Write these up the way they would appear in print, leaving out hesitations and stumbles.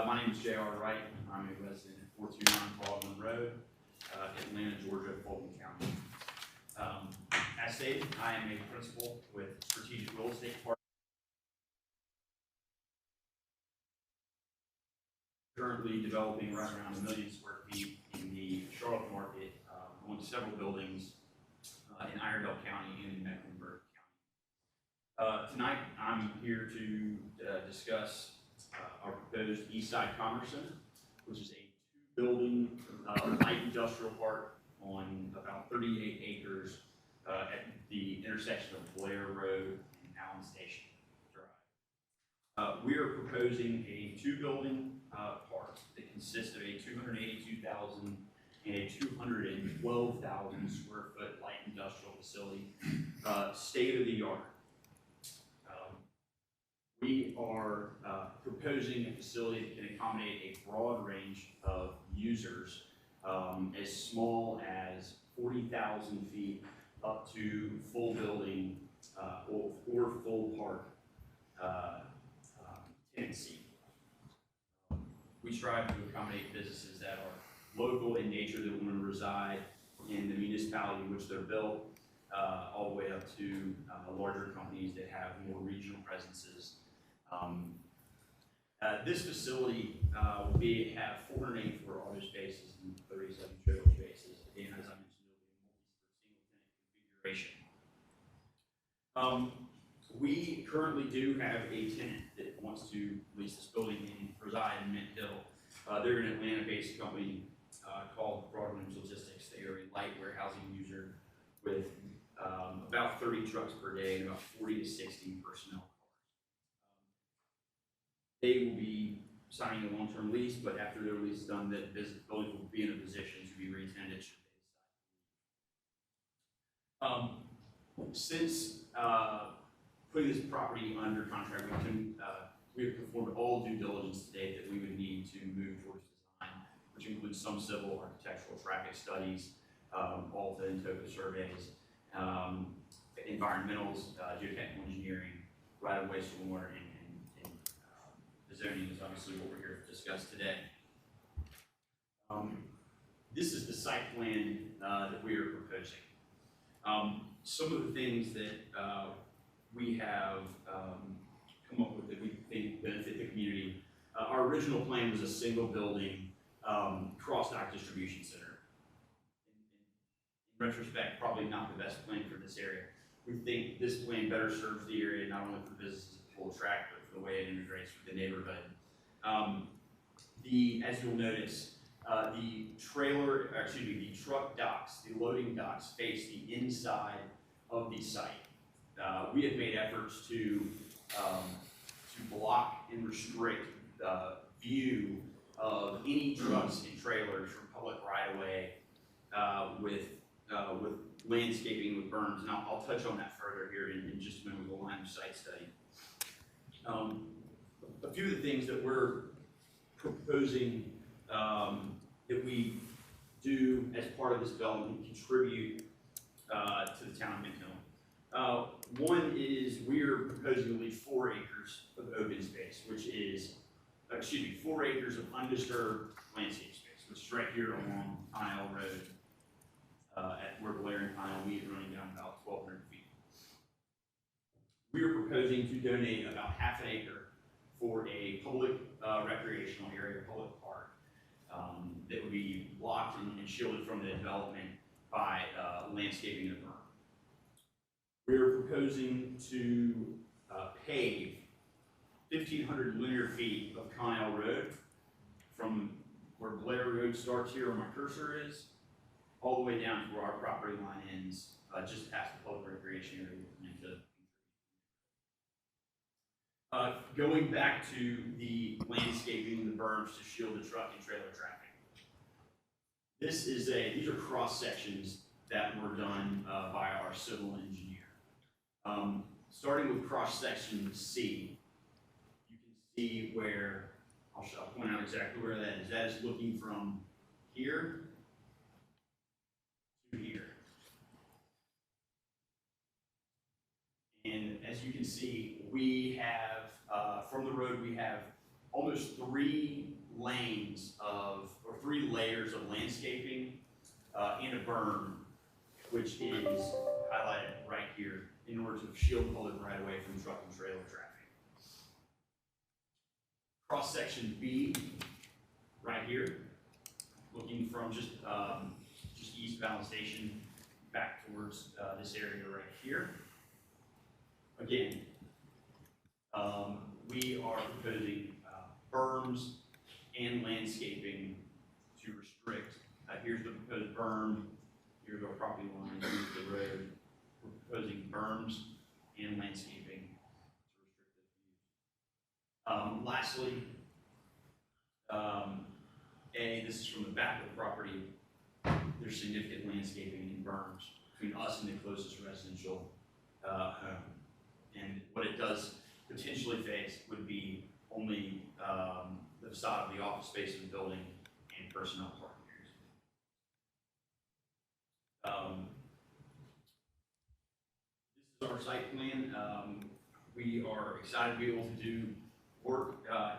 My name is J.R. Wright. I'm a resident at 429 Baldwin Road, Atlanta, Georgia, Fulton County. As stated, I am a principal with Strategic Real Estate Partners, currently developing right around 1 million square feet in the Charlotte market, among several buildings in Iredell County and in Mecklenburg County. Tonight, I'm here to discuss our proposed Eastside Commerce Center, which is a two-building light industrial park on about 38 acres at the intersection of Blair Road and Allen Station Drive. We are proposing a two-building park that consists of a 282,000 and a 212,000 square foot light industrial facility, state of the art. We are proposing a facility that can accommodate a broad range of users, as small as 40,000 feet up to full building or full park tenancy. We strive to accommodate businesses that are local in nature, that want to reside in the municipality in which they're built, all the way up to larger companies that have more regional presences. This facility will have 484 auto spaces and 37 trailer spaces. Again, as I mentioned, it will be a multi-single tenant configuration. We currently do have a tenant that wants to lease this building and reside in Mint Hill. They're an Atlanta-based company called Broadwinds Logistics. They are a light warehousing user with about 30 trucks per day and about 40 to 60 personnel. They will be signing a long-term lease, but after their lease is done, the building will be in a position to be re-tenanted should they decide. Since putting this property under contract, we have performed all due diligence to date that we would need to move towards design, which includes some civil, architectural, traffic studies, ALTA and TOPA surveys, environmentals, geotechnical engineering, right-of-way, stormwater, and zoning is obviously what we're here to discuss today. This is the site plan that we are proposing. Some of the things that we have come up with that we think benefit the community. Our original plan was a single building cross-dock distribution center. In retrospect, probably not the best plan for this area. We think this plan better serves the area, not only for businesses that will attract, but for the way it integrates with the neighborhood. As you'll notice, the truck docks, the loading docks face the inside of the site. We have made efforts to block and restrict the view of any trucks and trailers from public right-of-way with landscaping, with berms, and I'll touch on that further here in just a moment with a line of sight study. A few of the things that we're proposing that we do as part of this development contribute to the town of Mint Hill. One is we're proposing to leave 4 acres of open space, which is, 4 acres of undisturbed landscape space, which is right here along Pine Road, at where Blair and Pine meet, running down about 1,200 feet. We are proposing to donate about half an acre for a public recreational area, public park, that would be blocked and shielded from the development by landscaping and berm. We are proposing to pave 1,500 linear feet of Connell Road from where Blair Road starts here where my cursor is, all the way down to where our property line ends, just past the public recreation area. Going back to the landscaping, the berms to shield the truck and trailer traffic. These are cross sections that were done by our civil engineer. Starting with cross section C, you can see where, I'll point out exactly where that is. That is looking from here to here. And as you can see, we have, from the road, we have almost 3 lanes of, or 3 layers of landscaping and a berm, which is highlighted right here in order to shield the public right away from truck and trailer traffic. Cross section B, right here, looking from just eastbound station back towards this area right here. Again, we are proposing berms and landscaping to restrict. Here's the proposed berm, here's our property line, here's the road. We're proposing berms and landscaping to restrict this use. Lastly, this is from the back of the property. There's significant landscaping and berms between us and the closest residential home. And what it does potentially face would be only the facade of the office space of the building and personnel parking areas. This is our site plan. We are excited to be able to do work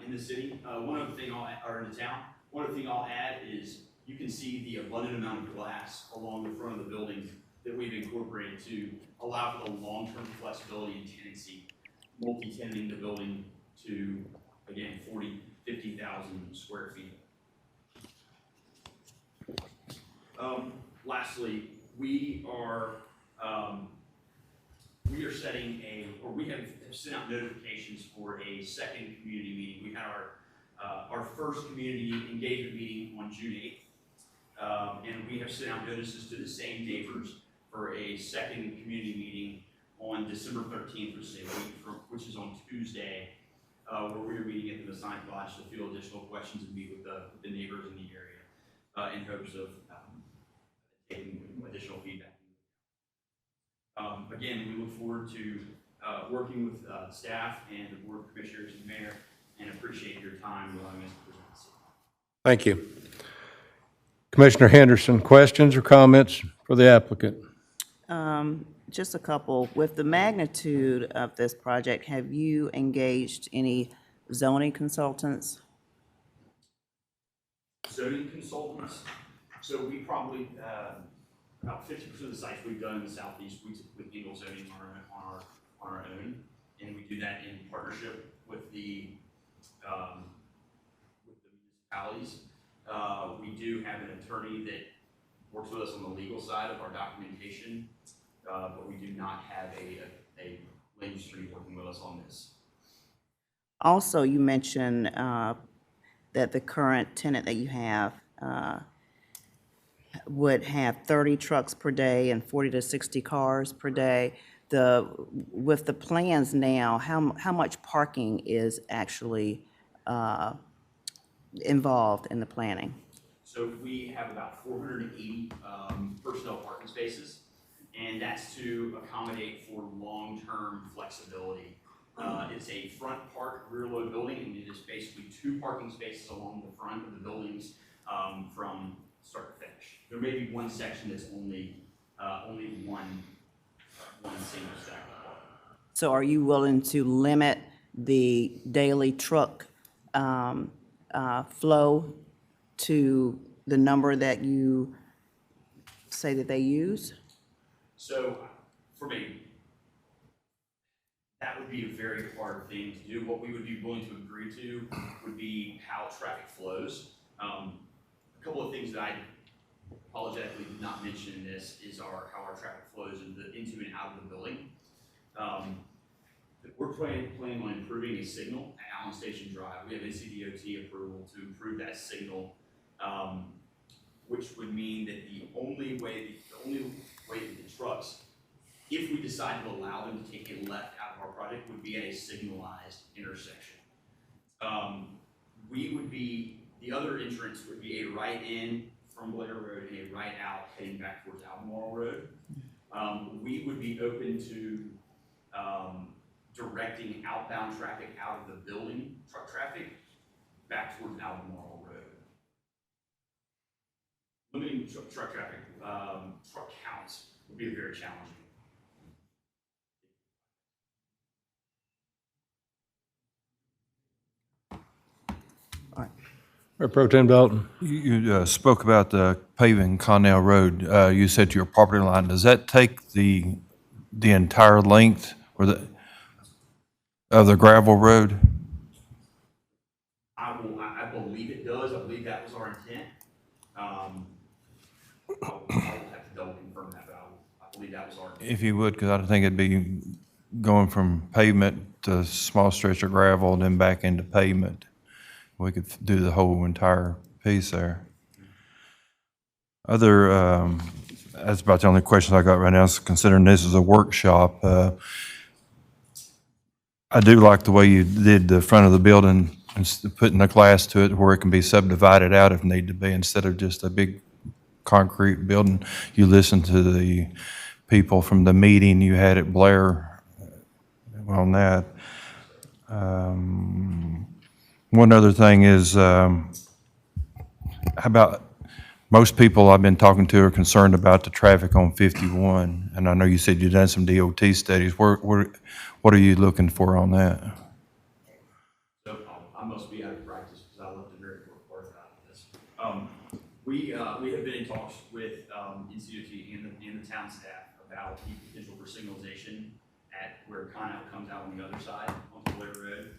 in the city. One other thing or in the town. One other thing I'll add is you can see the abundant amount of glass along the front of the building that we've incorporated to allow for the long-term flexibility and tenancy, multi-tenanting the building to, again, 50,000 square feet. Lastly, we are setting we have sent out notifications for a second community meeting. We had our first community engagement meeting on June 8th, and we have sent out notices to the same neighbors for a second community meeting on December 13th, which is on Tuesday, where we are meeting at the Masonic Lodge to field additional questions and meet with the neighbors in the area in hopes of taking additional feedback. Again, we look forward to working with staff and the board of commissioners and mayor, and appreciate your time allowing us to present this. Thank you. Commissioner Henderson, questions or comments for the applicant? Just a couple. With the magnitude of this project, have you engaged any zoning consultants? Zoning consultants. So we probably, about 50% of the sites we've done in the southeast, we typically handle zoning on our own, and we do that in partnership with the municipalities. We do have an attorney that works with us on the legal side of our documentation, but we do not have a land use attorney working with us on this. Also, you mentioned that the current tenant that you have would have 30 trucks per day and 40 to 60 cars per day. With the plans now, how much parking is actually involved in the planning? So we have about 480 personnel parking spaces, and that's to accommodate for long-term flexibility. It's a front park, rear load building, and it is basically 2 parking spaces along the front of the buildings from start to finish. There may be one section that's only one single stack. So are you willing to limit the daily truck flow to the number that you say that they use? So for me, that would be a very hard thing to do. What we would be willing to agree to would be how traffic flows. A couple of things that I apologetically did not mention in this is how our traffic flows into and out of the building. We're planning on improving a signal at Allen Station Drive. We have NCDOT approval to improve that signal, which would mean that the only way that the trucks, if we decide to allow them to take a left out of our project, would be at a signalized intersection. The other entrance would be a right in from Blair Road and a right out heading back towards Albemarle Road. We would be open to directing outbound traffic out of the building, truck traffic, back towards Albemarle Road. Limiting truck traffic, truck counts would be very challenging. Mayor Pro Tem Dalton. You spoke about the paving Connell Road. You said to your property line. Does that take the entire length or of the gravel road? I believe it does. I believe that was our intent. I'll have to double confirm that, but I believe that was our intent. If you would, because I think it'd be going from pavement to a small stretch of gravel, then back into pavement. We could do the whole entire piece there. That's about the only question I got right now, is considering this is a workshop. I do like the way you did the front of the building, and putting the glass to it where it can be subdivided out if need to be, instead of just a big concrete building. You listened to the people from the meeting you had at Blair on that. One other thing is, how about, most people I've been talking to are concerned about the traffic on 51, and I know you said you've done some DOT studies. What are you looking for on that? So I must be out of practice because I left a very important part out of this. We have been in talks with NCDOT and the town staff about the potential for signalization at where Connell comes out on the other side onto Blair Road.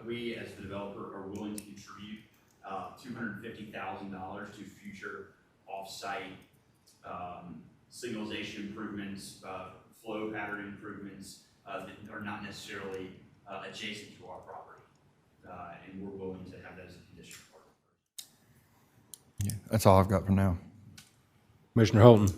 We, as the developer, are willing to contribute $250,000 to future off-site signalization improvements, flow pattern improvements that are not necessarily adjacent to our property, and we're willing to have that as a condition part of it. Yeah, that's all I've got for now. Commissioner Holton.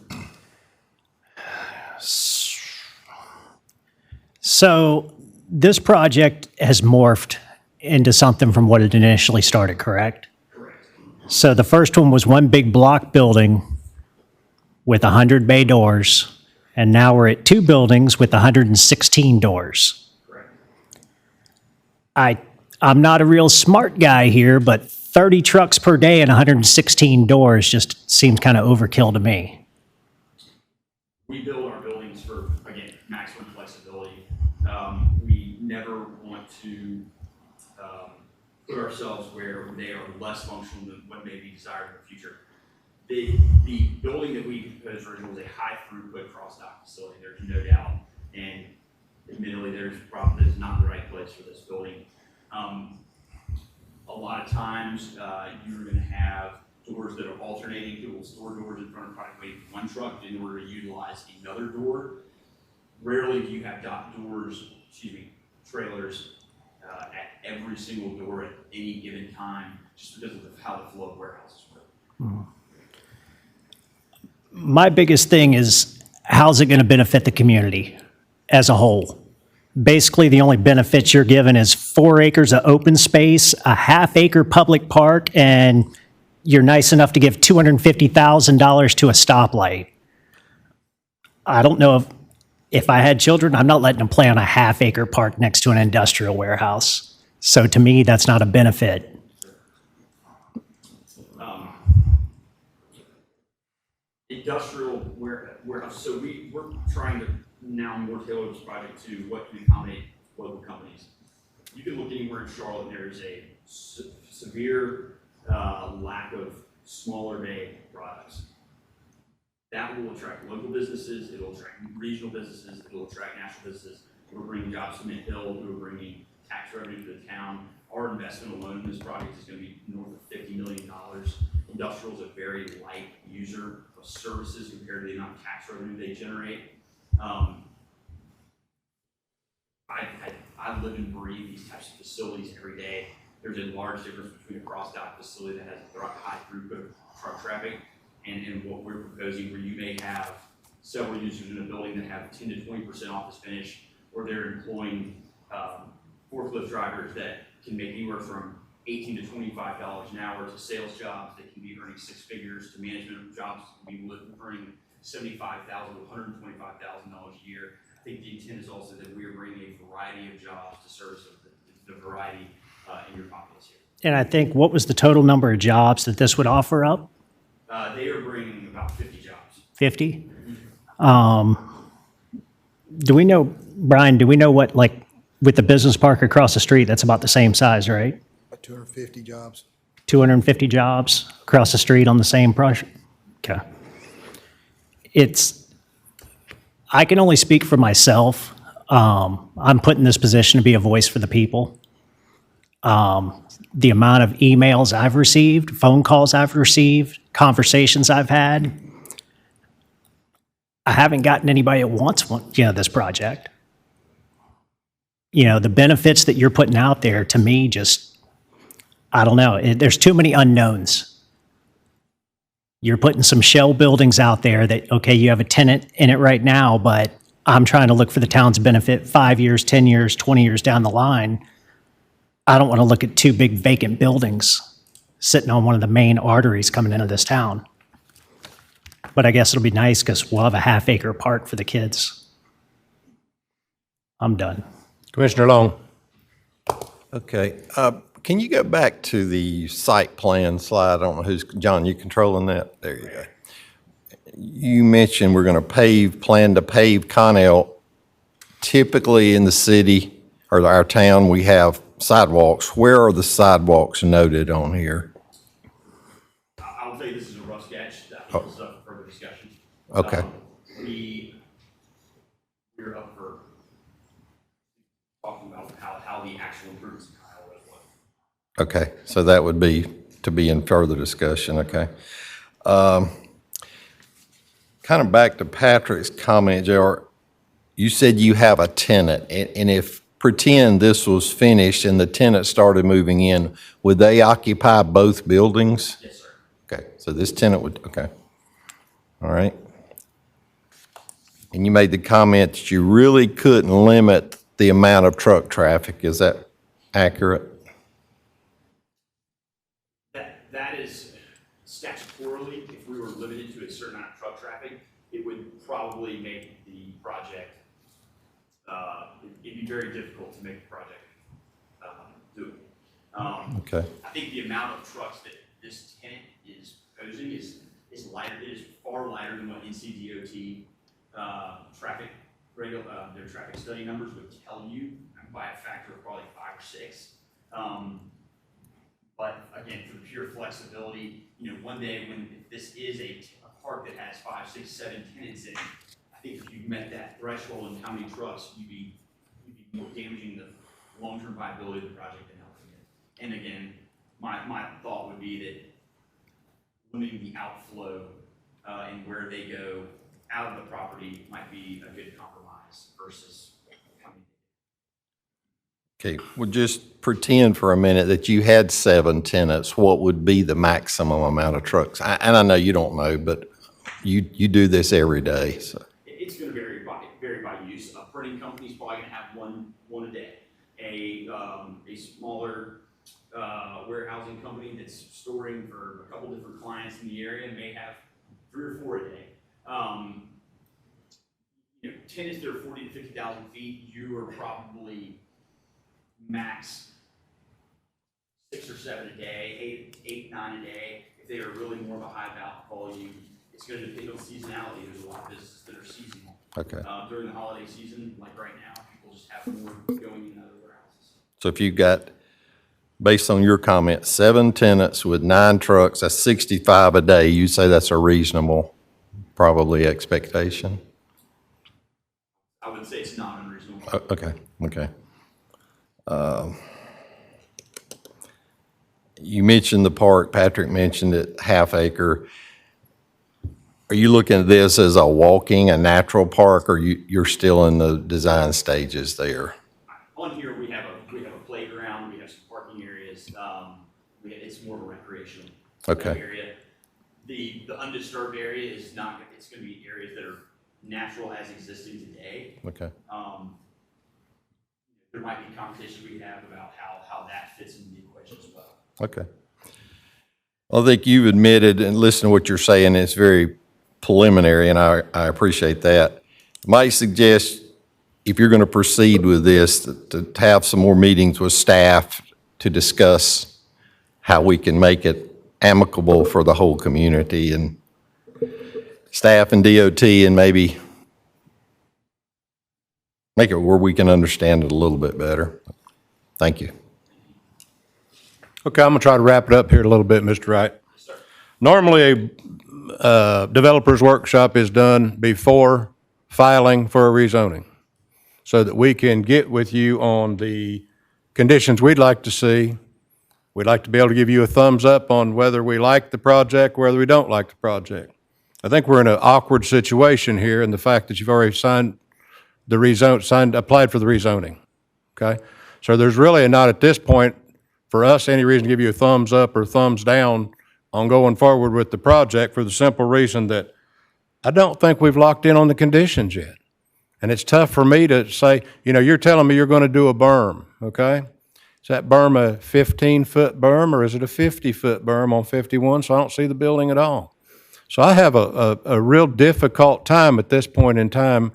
So this project has morphed into something from what it initially started, correct? Correct. So the first one was one big block building with 100 bay doors, and now we're at two buildings with 116 doors. Correct. I'm not a real smart guy here, but 30 trucks per day and 116 doors just seems kind of overkill to me. We build our buildings for, again, maximum flexibility. We never want to put ourselves where they are less functional than what may be desired in the future. The building that we proposed originally was a high throughput cross-dock facility, there's no doubt. And admittedly, there's not the right place for this building. A lot of times, you're gonna have doors that are alternating. People will store doors in front of probably one truck in order to utilize another door. Rarely do you have trailers at every single door at any given time, just because of how the flow of warehouses work. My biggest thing is, how's it going to benefit the community as a whole? Basically, the only benefits you're given is 4 acres of open space, a half-acre public park, and you're nice enough to give $250,000 to a stoplight. I don't know if I had children, I'm not letting them play on a half-acre park next to an industrial warehouse. So to me, that's not a benefit. Industrial warehouse, so we're trying to now more tailor this project to what can accommodate local companies. You can look anywhere in Charlotte, and there's a severe lack of smaller bay products. That will attract local businesses, it will attract regional businesses, it will attract national businesses. We're bringing jobs to Mid-Hill, we're bringing tax revenue to the town. Our investment alone in this project is going to be north of $50 million. Industrial is a very light user of services compared to the amount of tax revenue they generate. I live and breathe these types of facilities every day. There's a large difference between a cross-dock facility that has high throughput of truck traffic and what we're proposing, where you may have several users in a building that have 10 to 20% office finish, or they're employing forklift drivers that can make anywhere from $18 to $25 an hour to sales jobs that can be earning 6 figures, to management jobs that can be earning $75,000 to $125,000 a year. I think the intent is also that we are bringing a variety of jobs to service the variety in your populace here. And I think, what was the total number of jobs that this would offer up? They are bringing about 50 jobs. 50? Do we know, Brian, what, like, with the business park across the street, that's about the same size, right? about 250 jobs. 250 jobs across the street on the same project? Okay. I can only speak for myself. I'm put in this position to be a voice for the people. The amount of emails I've received, phone calls I've received, conversations I've had, I haven't gotten anybody that wants this project. The benefits that you're putting out there, to me, just, I don't know. There's too many unknowns. You're putting some shell buildings out there that, okay, you have a tenant in it right now, but I'm trying to look for the town's benefit 5 years, 10 years, 20 years down the line. I don't want to look at two big vacant buildings sitting on one of the main arteries coming into this town. But I guess it'll be nice because we'll have a half-acre park for the kids. I'm done. Commissioner Long? Okay, can you go back to the site plan slide? I don't know who's, John, you controlling that? There you go. You mentioned we're going to plan to pave Connell. Typically in the city or our town, we have sidewalks. Where are the sidewalks noted on here? I will tell you this is a rough sketch. That is up for further discussion. Okay. We're up for talking about how the actual improvements in Kyle Road look. Okay, so that would be to be in further discussion, okay. Kind of back to Patrick's comment, JR, you said you have a tenant, and if, pretend this was finished and the tenant started moving in, would they occupy both buildings? Yes, sir. Okay, so this tenant would, okay. All right. And you made the comment that you really couldn't limit the amount of truck traffic, is that accurate? That is statutorily, if we were limited to a certain amount of truck traffic, it would probably make the project, it'd be very difficult to make the project doable. Okay. I think the amount of trucks that this tenant is proposing is lighter, it is far lighter than what NCDOT their traffic study numbers would tell you by a factor of probably 5 or 6. But again, for the pure flexibility, one day when this is a park that has 5, 6, 7 tenants in it, I think if you met that threshold in how many trucks, you'd be more damaging the long-term viability of the project than helping it. And again, my thought would be that limiting the outflow and where they go out of the property might be a good compromise versus coming. Okay, well, just pretend for a minute that you had 7 tenants. What would be the maximum amount of trucks? And I know you don't know, but you do this every day, so. It's going to vary by use. A printing company's probably going to have one a day. A smaller warehousing company that's storing for a couple different clients in the area may have 3 or 4 a day. Tenants that are 40 to 50,000 feet, you are probably max 6 or 7 a day, 8, 9 a day. If they are really more of a high volume, it's going to depend on seasonality. There's a lot of businesses that are seasonal. Okay. During the holiday season, like right now, people just have more going in other warehouses. So if you've got, based on your comment, 7 tenants with 9 trucks, that's 65 a day, you say that's a reasonable, probably, expectation? I would say it's not unreasonable. Okay. You mentioned the park, Patrick mentioned it, half acre. Are you looking at this as a natural park, or you're still in the design stages there? On here, we have a playground, we have some parking areas. It's more of a recreational area. The undisturbed area is not, it's going to be areas that are natural as existing today. Okay. There might be conversations we have about how that fits into the equation as well. Okay. I think you've admitted, and listen to what you're saying, it's very preliminary, and I appreciate that. Might suggest, if you're going to proceed with this, to have some more meetings with staff to discuss how we can make it amicable for the whole community, and staff and DOT, and maybe make it where we can understand it a little bit better. Thank you. Okay, I'm going to try to wrap it up here a little bit, Mr. Wright. Normally, a developer's workshop is done before filing for a rezoning, so that we can get with you on the conditions we'd like to see. We'd like to be able to give you a thumbs up on whether we like the project, whether we don't like the project. I think we're in an awkward situation here in the fact that you've already applied for the rezoning, okay? So there's really not at this point, for us, any reason to give you a thumbs up or thumbs down on going forward with the project, for the simple reason that I don't think we've locked in on the conditions yet. And it's tough for me to say, you're telling me you're going to do a berm, okay? Is that berm a 15-foot berm, or is it a 50-foot berm on 51, so I don't see the building at all? So I have a real difficult time at this point in time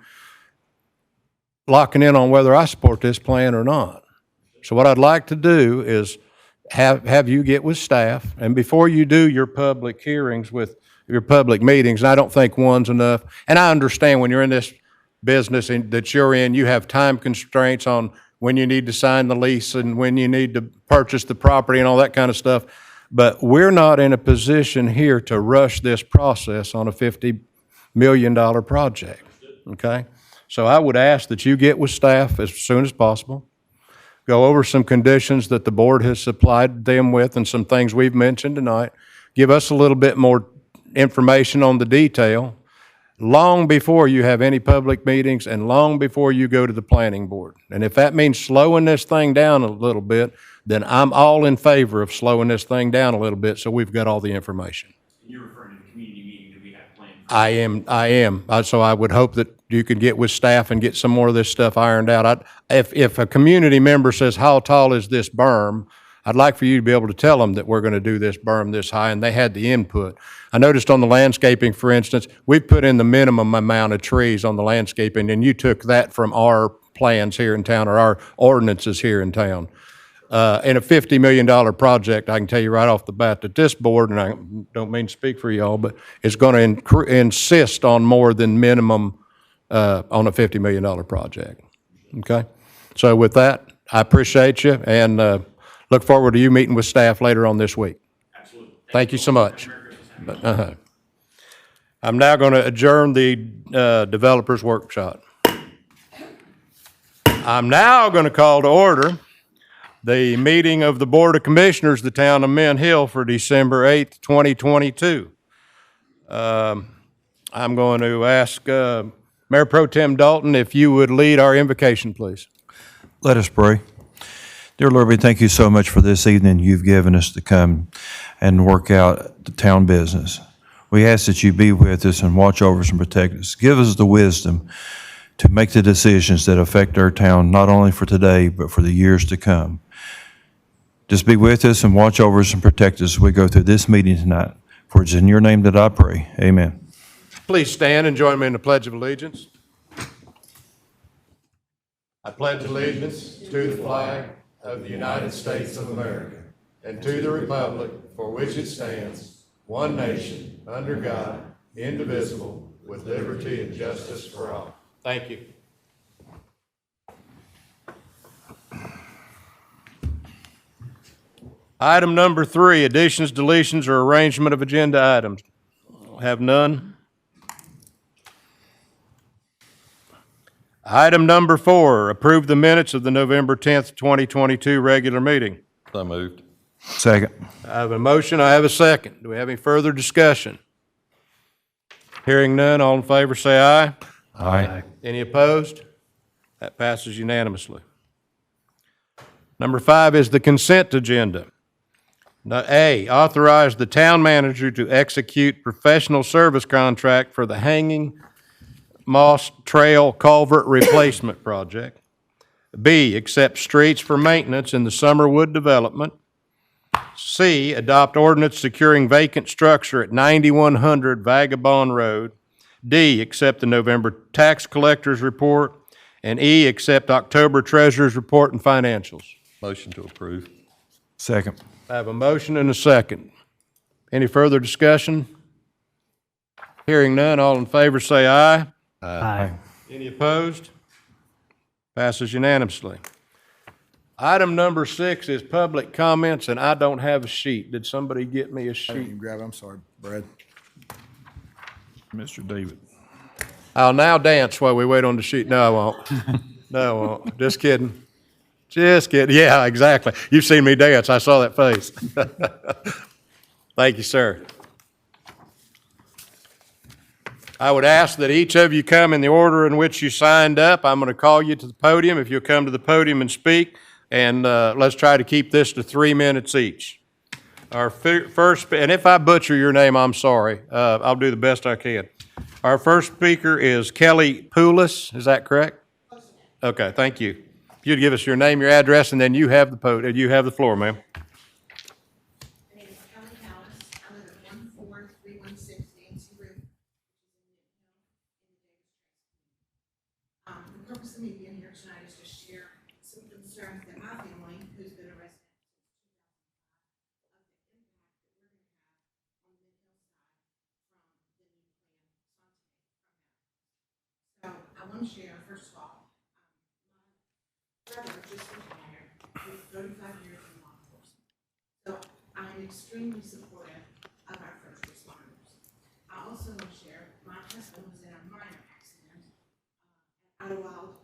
locking in on whether I support this plan or not. So what I'd like to do is have you get with staff, and before you do your public hearings with your public meetings, and I don't think one's enough, and I understand when you're in this business that you're in, you have time constraints on when you need to sign the lease and when you need to purchase the property and all that kind of stuff. But we're not in a position here to rush this process on a $50 million project, okay? So I would ask that you get with staff as soon as possible, go over some conditions that the board has supplied them with and some things we've mentioned tonight, give us a little bit more information on the detail, long before you have any public meetings and long before you go to the planning board. And if that means slowing this thing down a little bit, then I'm all in favor of slowing this thing down a little bit so we've got all the information. You're referring to the community meeting that we have planned. I am. So I would hope that you could get with staff and get some more of this stuff ironed out. If a community member says, how tall is this berm? I'd like for you to be able to tell them that we're going to do this berm this high, and they had the input. I noticed on the landscaping, for instance, we put in the minimum amount of trees on the landscaping, and you took that from our plans here in town, or our ordinances here in town. In a $50 million project, I can tell you right off the bat that this board, and I don't mean to speak for y'all, but is going to insist on more than minimum on a $50 million project. Okay? So with that, I appreciate you, and look forward to you meeting with staff later on this week. Absolutely. Thank you so much. Merry Christmas. I'm now going to adjourn the developers workshop. I'm now going to call to order the meeting of the Board of Commissioners of the town of Mint Hill for December 8th, 2022. I'm going to ask Mayor Pro Tem Dalton if you would lead our invocation, please. Let us pray. Dear Lord, we thank you so much for this evening you've given us to come and work out the town business. We ask that you be with us and watch over us and protect us. Give us the wisdom to make the decisions that affect our town, not only for today, but for the years to come. Just be with us and watch over us and protect us as we go through this meeting tonight. For it's in your name that I pray. Amen. Please stand and join me in the Pledge of Allegiance. I pledge allegiance to the flag of the United States of America and to the republic for which it stands, one nation, under God, indivisible, with liberty and justice for all. Thank you. Item number 3, additions, deletions, or arrangement of agenda items. Have none. Item number 4, approve the minutes of the November 10th, 2022 regular meeting. So moved. Second. I have a motion, I have a second. Do we have any further discussion? Hearing none, all in favor say aye. Aye. Any opposed? That passes unanimously. Number 5 is the consent agenda. Now, A, authorize the town manager to execute professional service contract for the Hanging Moss Trail Culvert Replacement Project. B, accept streets for maintenance in the Summerwood development. C, adopt ordinance securing vacant structure at 9100 Vagabond Road. D, accept the November tax collector's report. And E, accept October treasurer's report and financials. Motion to approve. Second. I have a motion and a second. Any further discussion? Hearing none, all in favor say aye. Aye. Any opposed? Passes unanimously. Item number 6 is public comments, and I don't have a sheet. Did somebody get me a I didn't sheet? even grab it. I'm sorry, Brad. Mr. David. I'll now dance while we wait on the sheet. No, I won't. No, I won't. Just kidding. Just kidding. Yeah, exactly. You've seen me dance. I saw that face. Thank you, sir. I would ask that each of you come in the order in which you signed up. I'm going to call you to the podium. If you'll come to the podium and speak, and let's try to keep this to 3 minutes each. Our first, and if I butcher your name, I'm sorry. I'll do the best I can. Our first speaker is Kelly Poulos. Is that correct? Okay, thank you. If you'd give us your name, your address, and then you have the you have the floor, ma'am. My name is Kelly Callis. I live at 14316 Nancy Road. The purpose of me being here tonight is to share some concerns that my family, who's been a resident since 2005, of the impact that we're going to have on mental health side from the new plan, Santé. So I want to share, first of all, my brother just retired with 35 years in law enforcement. So I'm extremely supportive of our first responders. I also want to share, my husband was in a minor accident at Idlewild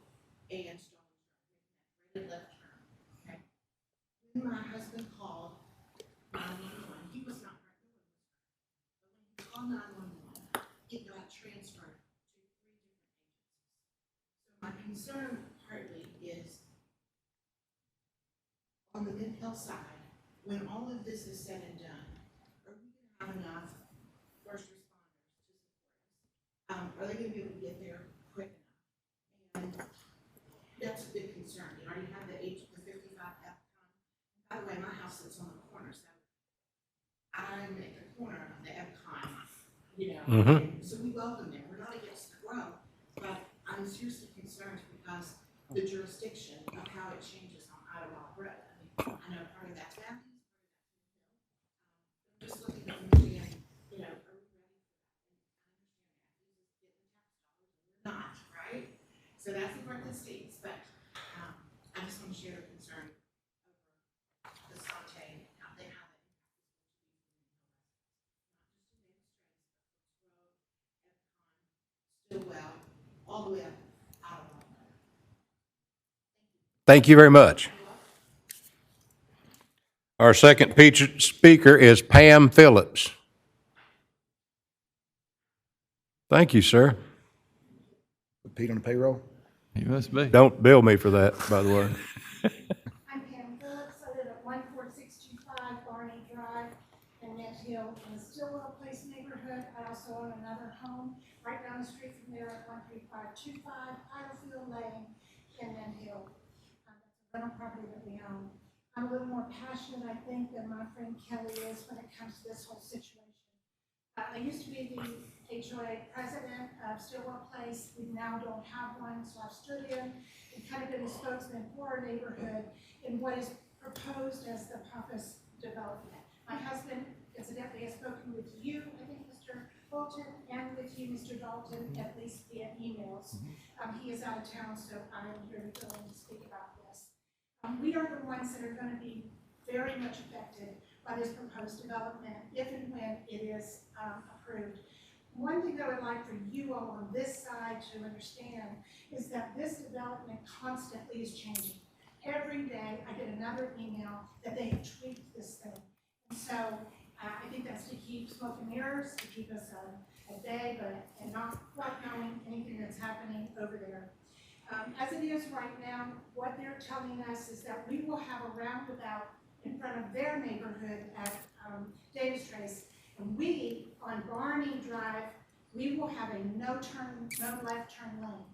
and Stone left turn. Okay. When my husband called 911, he was not hurt. But when he called 911, it got transferred to 3 different agencies. So my concern partly is on the mental health side, when all of this is said and done, are we going to have enough first responders to support us? Are they going to be able to get there quick enough? And that's a big concern. You already have the 55 EPCON. By the way, my house sits on the corner, so I'm at the corner of the EPCON, you know. And so we welcome them. We're not against the growth, but I'm seriously concerned because the jurisdiction of how it changes on Idlewild Road. I know part of that's Matthews, part of that's just looking at the movie and, you know, are we ready for that? And I understand that. We're not, right? So that's the part that states, but I just want to share the concern over the Santé, how they have it. Still well, all the way up out of Walmart. Thank you very much. Our second speaker is Pam Phillips. Thank you, sir. Pete on the payroll? He must be. Don't bill me for that, by the way. I'm Pam Phillips. I live at 14625 Barney Drive in Mint Hill in the Stillwell Place neighborhood. I also own another home right down the street from there at 13525 Idlefield Lane in Mint Hill. That's a rental property that we own. I'm a little more passionate, I think, than my friend Kelly is when it comes to this whole situation. I used to be the HOA president of Stillwell Place. We now don't have one, so I've stood in and kind of been a spokesman for our neighborhood in what is proposed as the Pappas development. My husband, incidentally, has spoken with you, I think, Mr. Bolton, and with you, Mr. Dalton, at least via emails. He is out of town, so I am here to speak about this. We are the ones that are going to be very much affected by this proposed development if and when it is approved. One thing that I would like for you all on this side to understand is that this development constantly is changing. Every day I get another email that they have tweaked this thing. And so I think that's to keep smoke and mirrors, to keep us at bay, and not quite knowing anything that's happening over there. As it is right now, what they're telling us is that we will have a roundabout in front of their neighborhood at Davis Trace, and we, on Barney Drive, we will have a no left turn lane.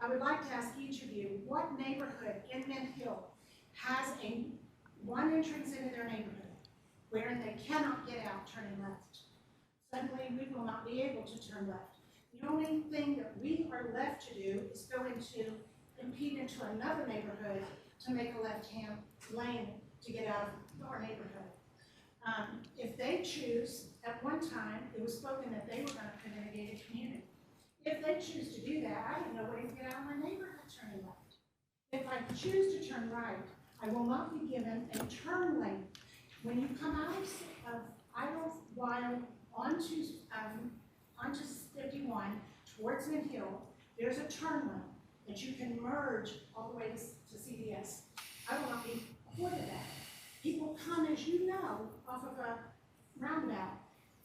I would like to ask each of you, what neighborhood in Mint Hill has one entrance into their neighborhood where they cannot get out turning left? Suddenly, we will not be able to turn left. The only thing that we are left to do is go into, impede into another neighborhood to make a left-hand lane to get out of our neighborhood. If they choose, at one time, it was spoken that they were going to put in a gated community. If they choose to do that, I have no way to get out of my neighborhood turning left. If I choose to turn right, I will not be given a turn lane. When you come out of Idlewild onto 51 towards Mint Hill, there's a turn lane that you can merge all the way to CVS. I will not be afforded that. People come, as you know, off of a roundabout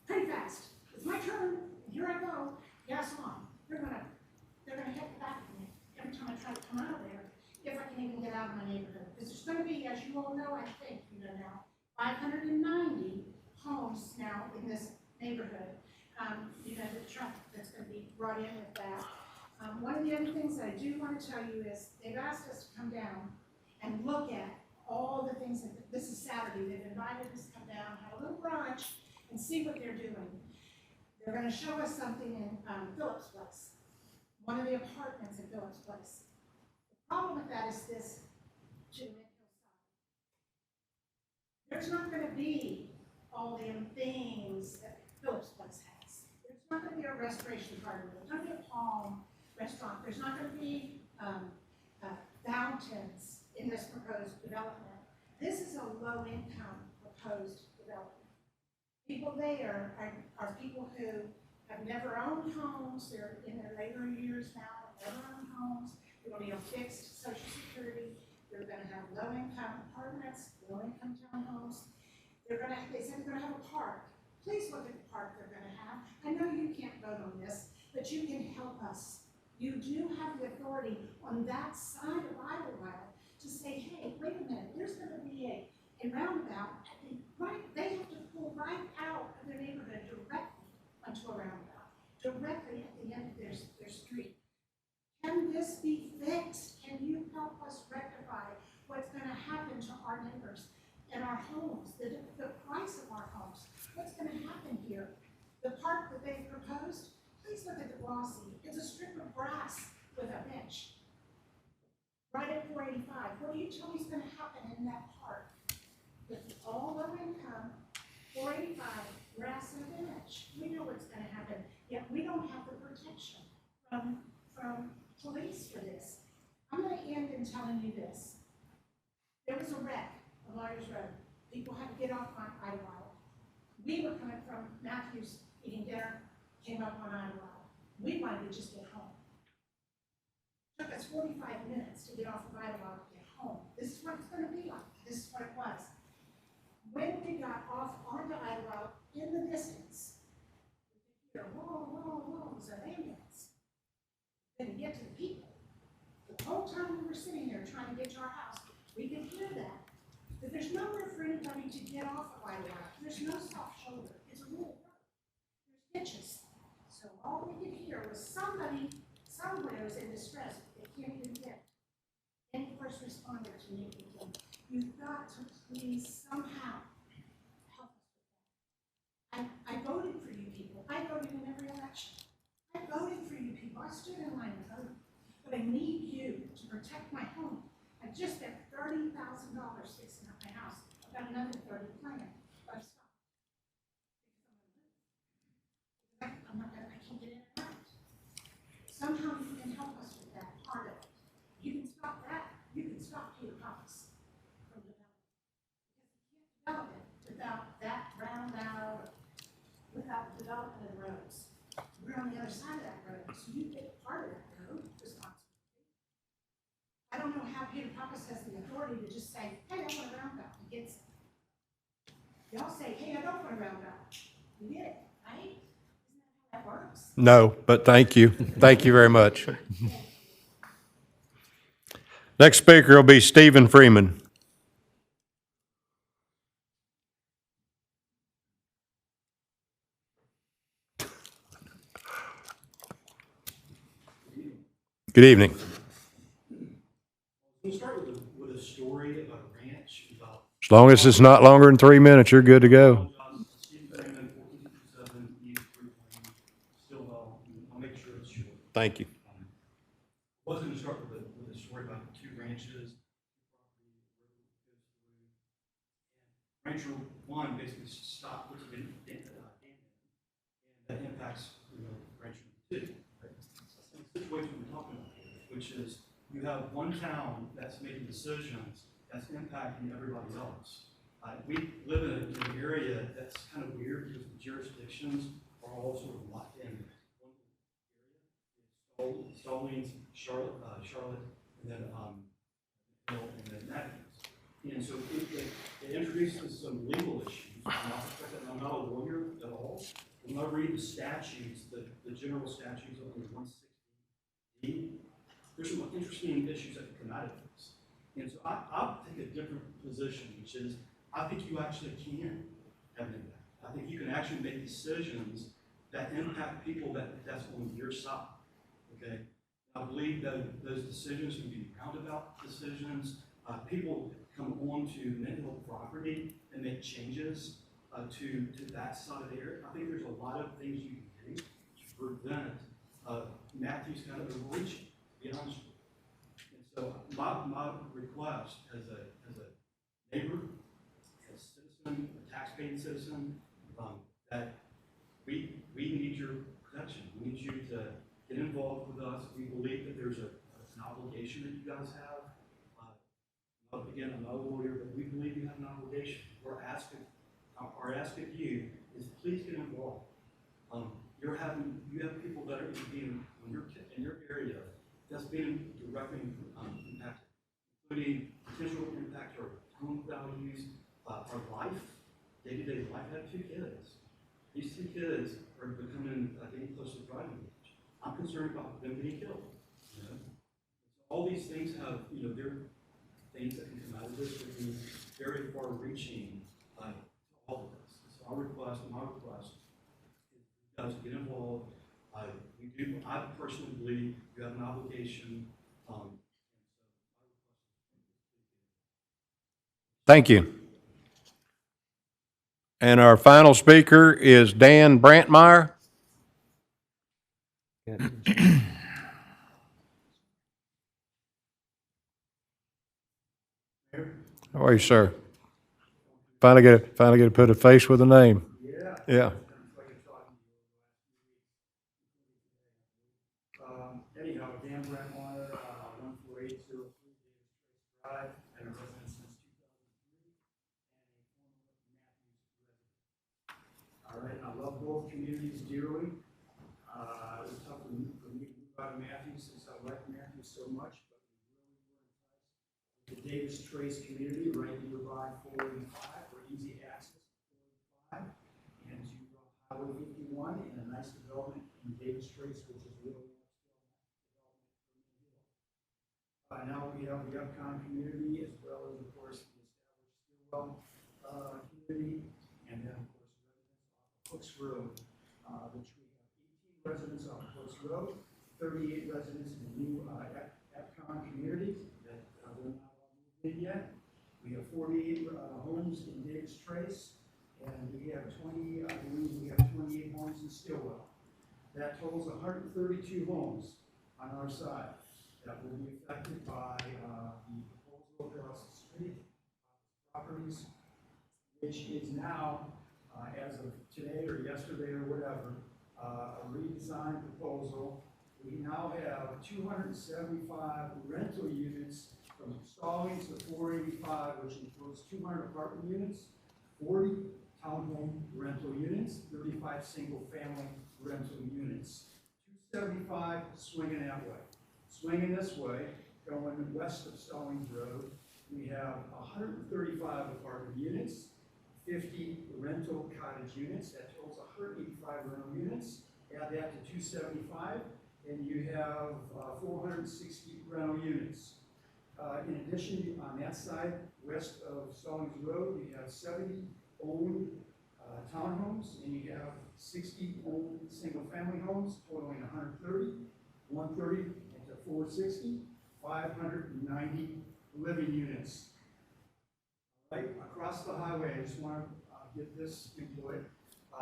pretty fast. It's my turn, here I go, gas on. They're gonna hit the back of me every time I try to come out of there, if I can even get out of my neighborhood. Because there's gonna be, as you all know, I think, you know now, 590 homes now in this neighborhood. You know, the traffic that's gonna be brought in with that. One of the other things that I do want to tell you is, they've asked us to come down and look at all the things that, this is Saturday, they've invited us to come down, have a little brunch, and see what they're doing. They're gonna show us something in Phillips Place, one of the apartments in Phillips Place. The problem with that is this, to the Mint Hill side. There's not gonna be all the things that Phillips Place has. There's not gonna be a restoration garden, there's not gonna be a palm restaurant, there's not gonna be fountains in this proposed development. This is a low-income proposed development. People there are people who have never owned homes, they're in their later years now, never owned homes, they're gonna be on fixed Social Security, they're gonna have low-income apartments, low-income townhomes. They said they're gonna have a park. Please look at the park they're gonna have. I know you can't vote on this, but you can help us. You do have the authority on that side of Idlewild to say, hey, wait a minute, there's gonna be a roundabout, they have to pull right out of their neighborhood directly onto a roundabout, directly at the end of their street. Can this be fixed? Can you help us rectify what's gonna happen to our neighbors and our homes, the price of our homes? What's gonna happen here? The park that they've proposed, please look at the glossy. It's a strip of grass with a bench. Right at 485. What do you tell me is gonna happen in that park? With all low income, 485, grass and a bench. We know what's gonna happen, yet we don't have the protection from police for this. I'm gonna end in telling you this. There was a wreck on Lawyers Road. People had to get off on Idlewild. We were coming from Matthews eating dinner, came up on Idlewild. We wanted to just get home. It took us 45 minutes to get off of Idlewild to get home. This is what it's gonna be like. This is what it was. When we got off onto Idlewild, in the distance, we could hear, whoa, whoa, whoa, it was an ambulance. Then get to the people. The whole time we were sitting there trying to get to our house, we could hear that. But there's nowhere for anybody to get off of Idlewild. There's no soft shoulder. It's a rural road. There's ditches. So all we could hear was somebody somewhere was in distress. They can't even get any first responder to meet with them. You've got to please somehow help us with that. I voted for you people. I voted in every election. I voted for you people. I stood in line and voted. But I need you to protect my home. I just spent $30,000 fixing up my house. I've got another 30 planned. I've stopped. I can't get in and out. Somehow you can help us with that part of it. You can stop that. You can stop Peter Thomas from development. Because you can't develop it without that roundabout, without the development of the roads. We're on the other side of that road, so you get part of that road responsibility. I don't know how Peter Thomas has the authority to just say, hey, I want a roundabout. He gets it. Y'all say, hey, I don't want a roundabout. You get it, right? Isn't that how that works? No, but thank you. Thank you very much. Next speaker will be Stephen Freeman. Good evening. We'll start with a story about a ranch, about As long as it's not longer than 3 minutes, you're good to go. Steve Freeman, 1457 East Route Lane, Stillwell. I'll make sure it's short. Thank you. I was going to start with a story about two ranches. Rancher one basically stopped, which has been damaged, and that impacts rancher two. That's the situation we're talking about here, which is you have one town that's making decisions that's impacting everybody else. We live in an area that's kind of weird because the jurisdictions are all sort of locked in. Stallings, Charlotte, and then Hill, and then Matthews. And so it introduces some legal issues. I'm not a lawyer at all. When I read the statutes, the general statutes of the 160D, there's some interesting issues that can come out of this. And so I'll take a different position, which is I think you actually can have an impact. I think you can actually make decisions that impact people that's on your side. Okay? I believe that those decisions can be roundabout decisions. People come onto Mint Hill property and make changes to that side of the area. I think there's a lot of things you can do to prevent Matthews kind of overreaching, to be honest with you. And so my request as a neighbor, as a citizen, a taxpaying citizen, that we need your protection. We need you to get involved with us. We believe that there's an obligation that you guys have. Again, I'm not a lawyer, but we believe you have an obligation. Our ask of you is please get involved. You have people that are being in your area that's being directly impacted, including potential impact to our home values, our life, day-to-day life. I have 2 kids. These 2 kids are becoming getting close to driving age. I'm concerned about them getting killed. You know? All these things have, they're things that can come out of this that be very far-reaching to all of us. So my request is you guys get involved. I personally believe you have an obligation. Thank you. And our final speaker is Dan Brantmeyer. How are you, sir? Finally get to put a face with a name. Yeah. Anyhow, Dan Brantmeyer, 14803 Drive, and a resident since 2003. All right, I love both communities dearly. It was tough for me to move out of Matthews since I like Matthews so much, but we really were the Davis Trace community right nearby 485 for easy access to 485 and to Highway 51 and a nice development in Davis Trace, which is really now we have the Upcon community as well as, of course, the established Stillwell community, and then, of course, residents off Hooks Road, which we have 18 residents off Hooks Road, 38 residents in the new Upcon community that we're not all moved in yet. We have 48 homes in Davis Trace, and we have 28 homes in Stillwell. That totals 132 homes on our side that will be affected by the proposal across the street properties, which is now, as of today or yesterday or whatever, a redesigned proposal. We now have 275 rental units from Stallings to 485, which includes 200 apartment units, 40 townhome rental units, 35 single-family rental units, 275 swinging that way. Swinging this way, going west of Stallings Road, we have 135 apartment units, 50 rental cottage units, that totals 185 rental units. Add that to 275, and you have 460 rental units. In addition, on that side, west of Stallings Road, you have 70 owned townhomes, and you have 60 owned single-family homes, totaling 130, 130 into 460, 590 living units. Right across the highway, I just want to get this input.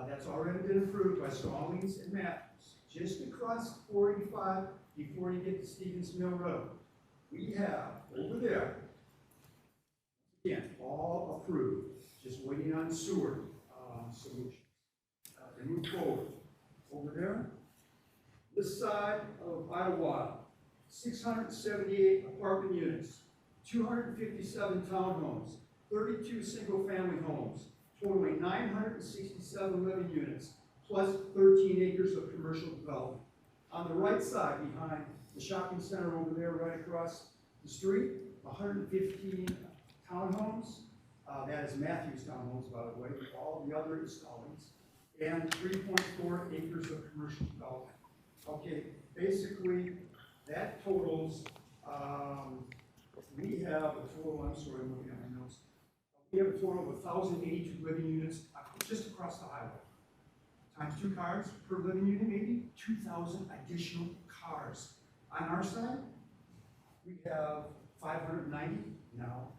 That's already been approved by Stallings and Matthews. Just across 485 before you get to Stevens Mill Road, we have over there, again, all approved, just waiting on sewer solution to move forward. Over there, this side of Idlewild, 678 apartment units, 257 townhomes, 32 single-family homes, totaling 967 living units, plus 13 acres of commercial development. On the right side, behind the shopping center over there, right across the street, 115 townhomes. That is Matthews Townhomes, by the way, with all the other installments, and 3.4 acres of commercial development. Okay, basically, that totals, we have a total, I'm sorry, I'm looking at my notes. We have a total of 1,082 living units just across the highway. Times 2 cars per living unit, maybe 2,000 additional cars. On our side, we have 590 now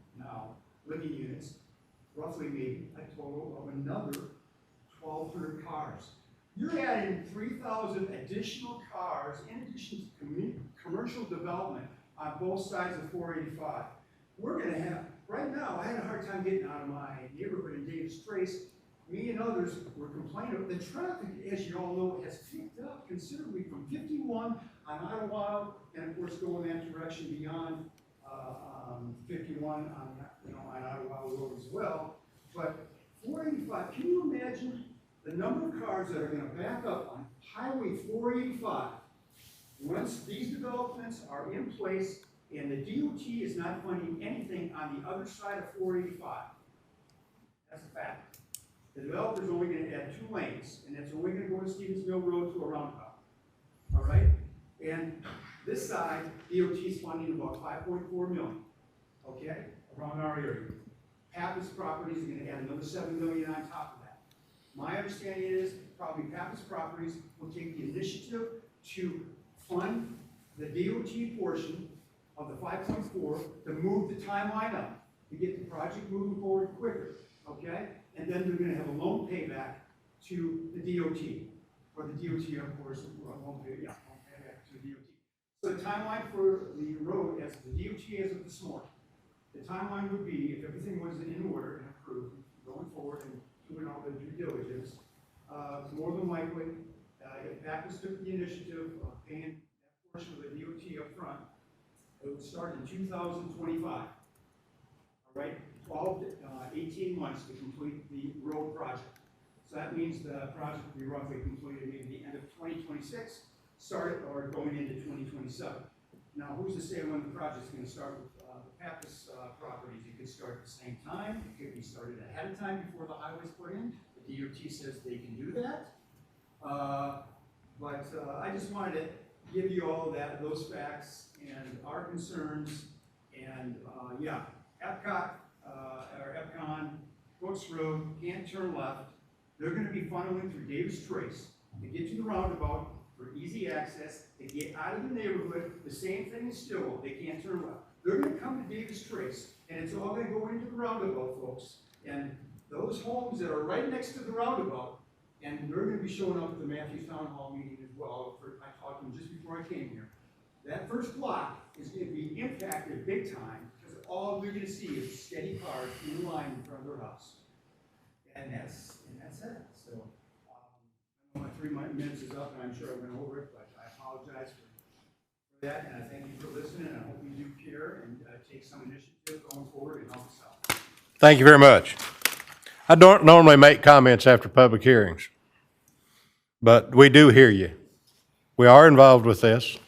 living units, roughly maybe a total of another 1,200 cars. You're adding 3,000 additional cars in addition to commercial development on both sides of 485. We're gonna have, right now, I had a hard time getting out of my neighborhood in Davis Trace. Me and others were complaining. The traffic, as you all know, has picked up considerably from 51 on Ottawa, and of course going that direction beyond 51 on Ottawa Road as well. But 485, can you imagine the number of cars that are going to back up on Highway 485 once these developments are in place and the DOT is not funding anything on the other side of 485? That's a fact. The developer's only going to add 2 lanes, and that's only going to go to Stevens Mill Road to a roundabout. All right? And this side, DOT is funding about 5.4 million, okay, around our area. Pappas Properties are going to add another 7 million on top of that. My understanding is probably Pappas Properties will take the initiative to fund the DOT portion of the 5.4 to move the timeline up, to get the project moving forward quicker, okay? And then they're gonna have a loan payback to the DOT, or the DOT, of course, or a loan payback to the DOT. So the timeline for the road, as the DOT as of this morning, the timeline would be, if everything was in order and approved, going forward and doing all the due diligence, more than likely, if Pappas took the initiative of paying that portion of the DOT up front, it would start in 2025. All right, 12 to 18 months to complete the road project. So that means the project will be roughly completed maybe the end of 2026, started or going into 2027. Now, who's to say when the project's going to start with the Pappas properties? It could start at the same time. It could be started ahead of time before the highway's put in. The DOT says they can do that. But I just wanted to give you all those facts and our concerns. And yeah, Epcot, or Epcon, Brooks Road, can't turn left. They're going to be funneling through Davis Trace to get to the roundabout for easy access, to get out of the neighborhood. The same thing is Stillwell. They can't turn left. They're going to come to Davis Trace, and it's all going to go into the roundabout, folks. And those homes that are right next to the roundabout, and they're going to be showing up at the Matthews Town Hall meeting as well. I talked to them just before I came here. That first block is going to be impacted big time because all they're going to see is steady cars in line in front of their house. And that's it. So I know my 3 minutes is up, and I'm sure I went over it, but I apologize for that, and I thank you for listening, and I hope you do care and take some initiative going forward and help us out. Thank you very much. I don't normally make comments after public hearings, but we do hear you. We are involved with this.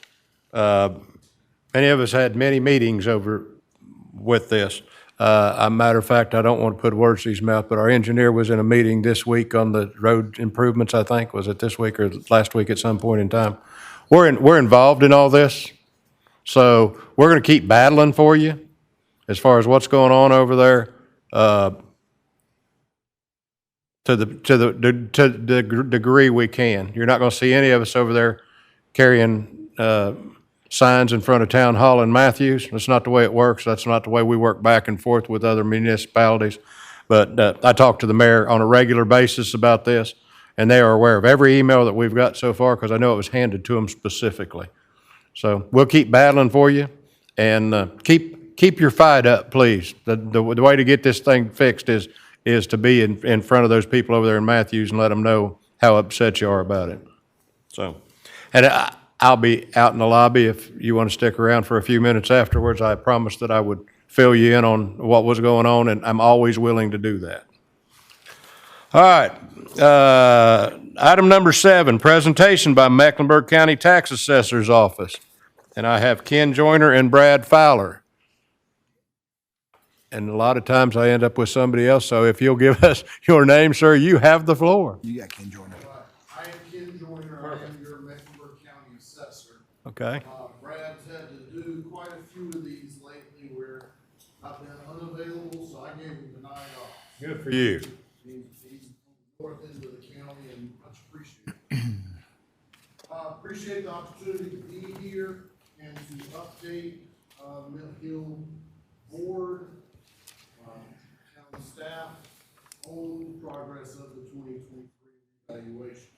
Many of us had many meetings with this. A matter of fact, I don't want to put words in his mouth, but our engineer was in a meeting this week on the road improvements, I think. Was it this week or last week at some point in time? We're involved in all this. So we're going to keep battling for you as far as what's going on over there. To the degree we can. You're not going to see any of us over there carrying signs in front of Town Hall in Matthews. That's not the way it works. That's not the way we work back and forth with other municipalities. But I talk to the mayor on a regular basis about this, and they are aware of every email that we've got so far because I know it was handed to them specifically. So we'll keep battling for you, and keep your fight up, please. The way to get this thing fixed is to be in front of those people over there in Matthews and let them know how upset you are about it. So, and I'll be out in the lobby if you want to stick around for a few minutes afterwards. I promised that I would fill you in on what was going on, and I'm always willing to do that. All right, item number 7, presentation by Mecklenburg County Tax Assessor's Office. And I have Ken Joyner and Brad Fowler. And a lot of times I end up with somebody else, so if you'll give us your name, sir, you have the floor. You got Ken Joyner. I am Ken Joyner, I am your Mecklenburg County Assessor. Okay? Brad's had to do quite a few of these lately where I've been unavailable, so I gave him the night off. Good for you. He's north end of the county and much appreciated. Appreciate the opportunity to be here and to update, Mill Hill Board, county staff on progress of the 2023 evaluation.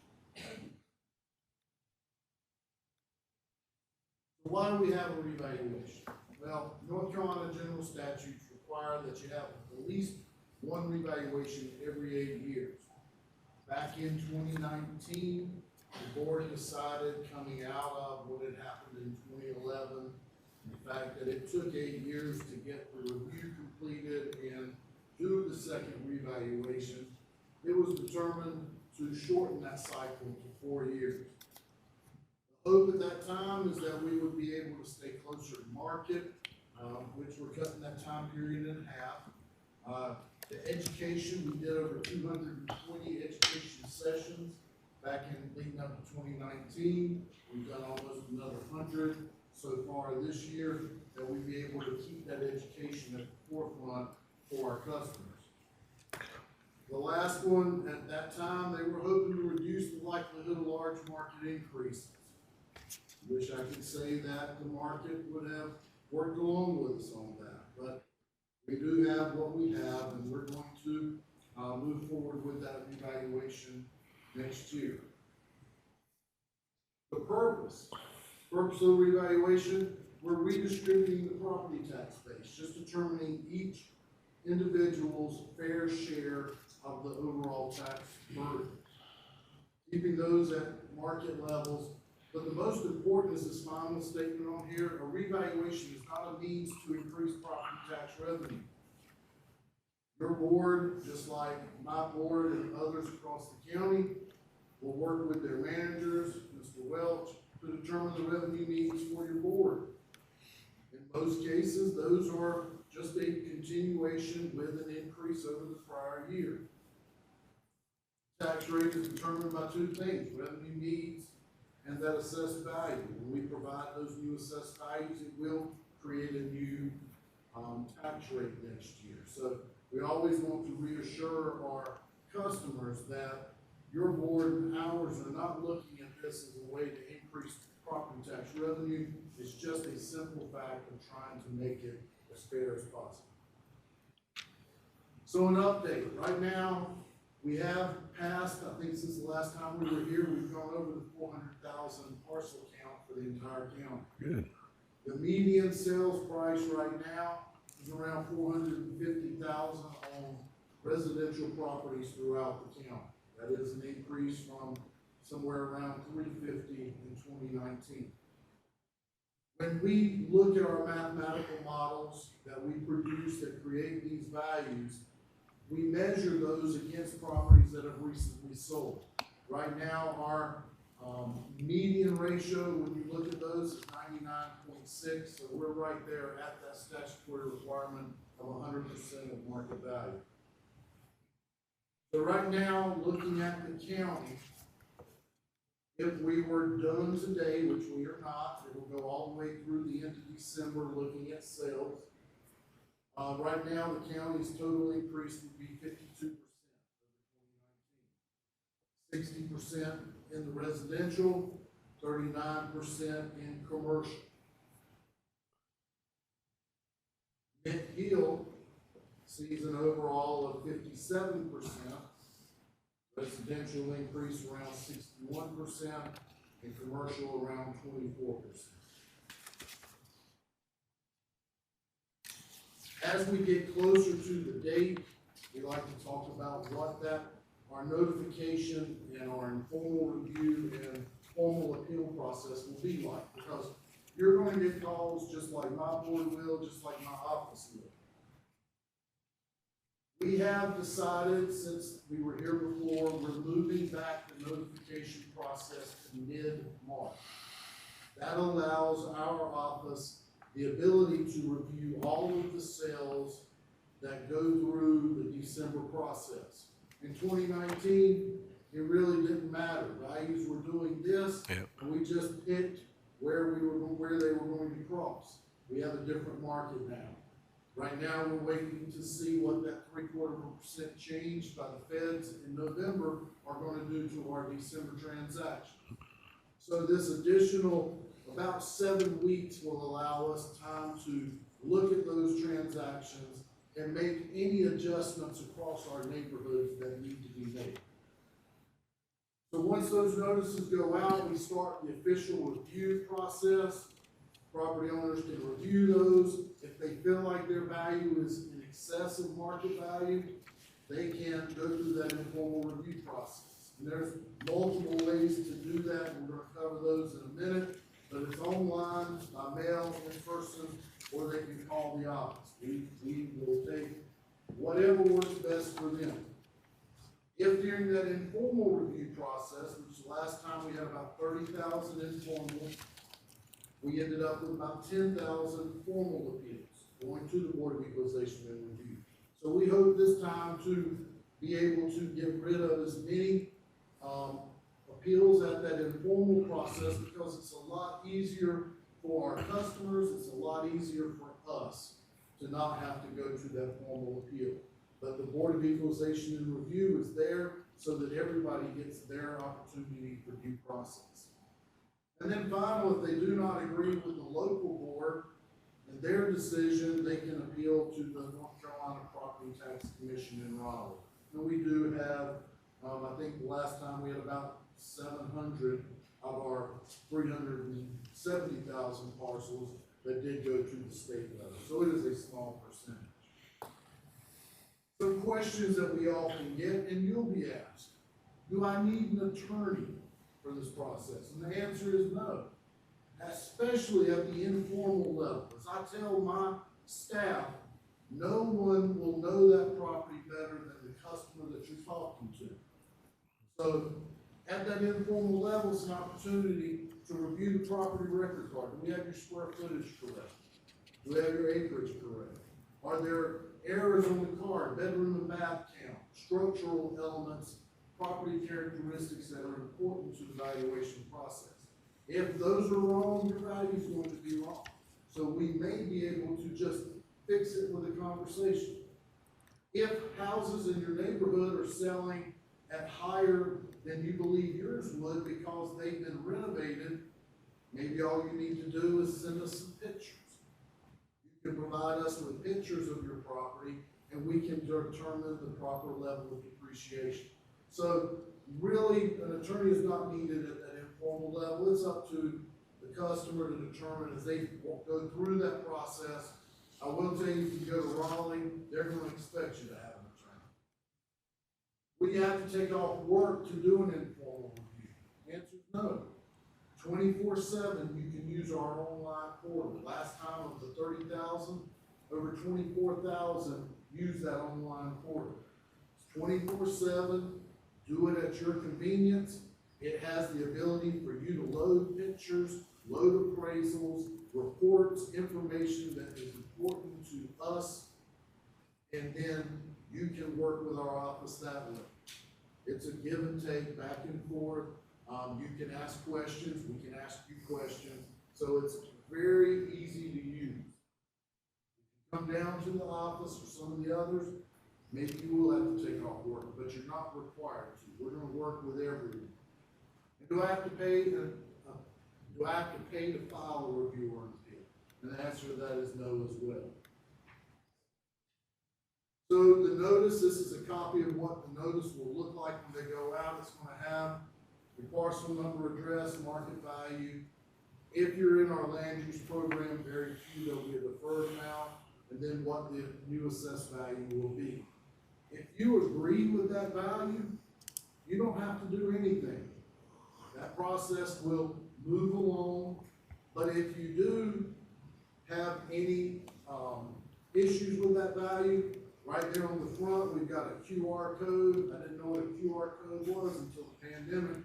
So why do we have a revaluation? Well, North Carolina general statutes require that you have at least one revaluation every 8 years. Back in 2019, the board decided, coming out of what had happened in 2011, the fact that it took 8 years to get the review completed and do the second revaluation, it was determined to shorten that cycle to 4 years. The hope at that time is that we would be able to stay closer to market, which we're cutting that time period in half. The education, we did over 220 education sessions back in leading up to 2019. We've done almost another 100 so far this year, that we'd be able to keep that education at the forefront for our customers. The last one, at that time, they were hoping to reduce the likelihood of large market increases. Wish I could say that the market would have worked along with us on that, but we do have what we have, and we're going to move forward with that evaluation next year. The purpose of the revaluation, we're redistributing the property tax base, just determining each individual's fair share of the overall tax burden, keeping those at market levels. But the most important is this final statement on here: a revaluation is not a means to increase property tax revenue. Your board, just like my board and others across the county, will work with their managers, Mr. Welch, to determine the revenue needs for your board. In most cases, those are just a continuation with an increase over the prior year. Tax rate is determined by two things: revenue needs and that assessed value. When we provide those new assessed values, it will create a new tax rate next year. So we always want to reassure our customers that your board and ours are not looking at this as a way to increase property tax revenue. It's just a simple fact of trying to make it as fair as possible. So an update. Right now, we have passed, I think since the last time we were here, we've gone over the 400,000 parcel count for the entire county. Good. The median sales price right now is around 450,000 on residential properties throughout the county. That is an increase from somewhere around 350 in 2019. When we look at our mathematical models that we produce that create these values, we measure those against properties that have recently sold. Right now, our median ratio, when you look at those, is 99.6, so we're right there at that statutory requirement of 100% of market value. So right now, looking at the county, if we were done today, which we are not, it will go all the way through the end of December looking at sales. Right now, the county's total increase would be 52% over 2019. 60% in the residential, 39% in commercial. Mint Hill sees an overall of 57%, residential increase around 61%, and commercial around 24%. As we get closer to the date, we like to talk about what our notification and our informal review and formal appeal process will be like, because you're gonna get calls just like my board will, just like my office will. We have decided, since we were here before, we're moving back the notification process to mid-March. That allows our office the ability to review all of the sales that go through the December process. In 2019, it really didn't matter. Values were doing this, and we just picked where they were going to cross. We have a different market now. Right now, we're waiting to see what that 0.75% change by the feds in November are gonna do to our December transaction. So this additional about 7 weeks will allow us time to look at those transactions and make any adjustments across our neighborhoods that need to be made. So once those notices go out, we start the official review process. Property owners can review those. If they feel like their value is in excess of market value, they can go through that informal review process. And there's multiple ways to do that. We're gonna cover those in a minute, but it's online, by mail, in person, or they can call the office. We will take whatever works best for them. If during that informal review process, which the last time we had about 30,000 informal, we ended up with about 10,000 formal appeals going to the Board of Equalization and Review. So we hope this time to be able to get rid of as many appeals at that informal process, because it's a lot easier for our customers, it's a lot easier for us to not have to go to that formal appeal. But the Board of Equalization and Review is there so that everybody gets their opportunity for due process. And then finally, if they do not agree with the local board and their decision, they can appeal to the North Carolina Property Tax Commission in Raleigh. And we do have, I think the last time we had about 700 of our 370,000 parcels that did go to the state level. So it is a small percentage. Some questions that we often get, and you'll be asked, do I need an attorney for this process? And the answer is no, especially at the informal level. As I tell my staff, no one will know that property better than the customer that you're talking to. So at that informal level, it's an opportunity to review the property record card. Do we have your square footage correct? Do we have your acreage correct? Are there errors on the card, bedroom and bath count, structural elements, property characteristics that are important to the valuation process? If those are wrong, your value is going to be wrong. So we may be able to just fix it with a conversation. If houses in your neighborhood are selling at higher than you believe yours would because they've been renovated, maybe all you need to do is send us some pictures. You can provide us with pictures of your property, and we can determine the proper level of depreciation. So really, an attorney is not needed at that informal level. It's up to the customer to determine as they go through that process. I will tell you, if you go to Raleigh, they're going to expect you to have an attorney. Will you have to take off work to do an informal review? The answer is no. 24/7, you can use our online portal. Last time of the 30,000, over 24,000 use that online portal. It's 24/7, do it at your convenience. It has the ability for you to load pictures, load appraisals, reports, information that is important to us, and then you can work with our office that way. It's a give and take, back and forth. You can ask questions, we can ask you questions, so it's very easy to use. If you come down to the office or some of the others, maybe you will have to take off work, but you're not required to. We're gonna work with everyone. And do I have to pay to file a review or an appeal? And the answer to that is no as well. So the notice, this is a copy of what the notice will look like when they go out. It's gonna have your parcel number, address, market value. If you're in our land use program, very few, there'll be a deferred amount, and then what the new assessed value will be. If you agree with that value, you don't have to do anything. That process will move along, But if you do have any, issues with that value, right there on the front, we've got a QR code. I didn't know what a QR code was until the pandemic,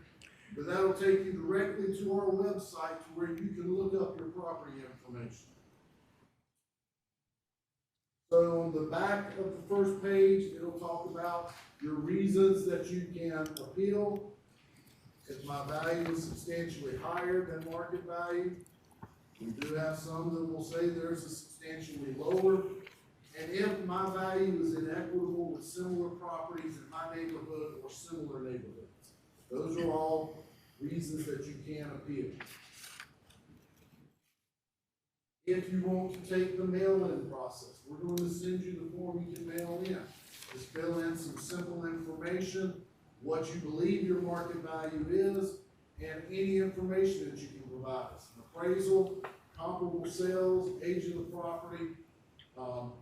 but that'll take you directly to our website to where you can look up your property information. So on the back of the first page, it'll talk about your reasons that you can appeal. If my value is substantially higher than market value, we do have some that will say there's a substantially lower. And if my value is inequitable with similar properties in my neighborhood or similar neighborhoods. Those are all reasons that you can appeal. If you want to take the mail-in process, we're going to send you the form you can mail in. Just fill in some simple information, what you believe your market value is, and any information that you can provide us. An appraisal, comparable sales, age of the property,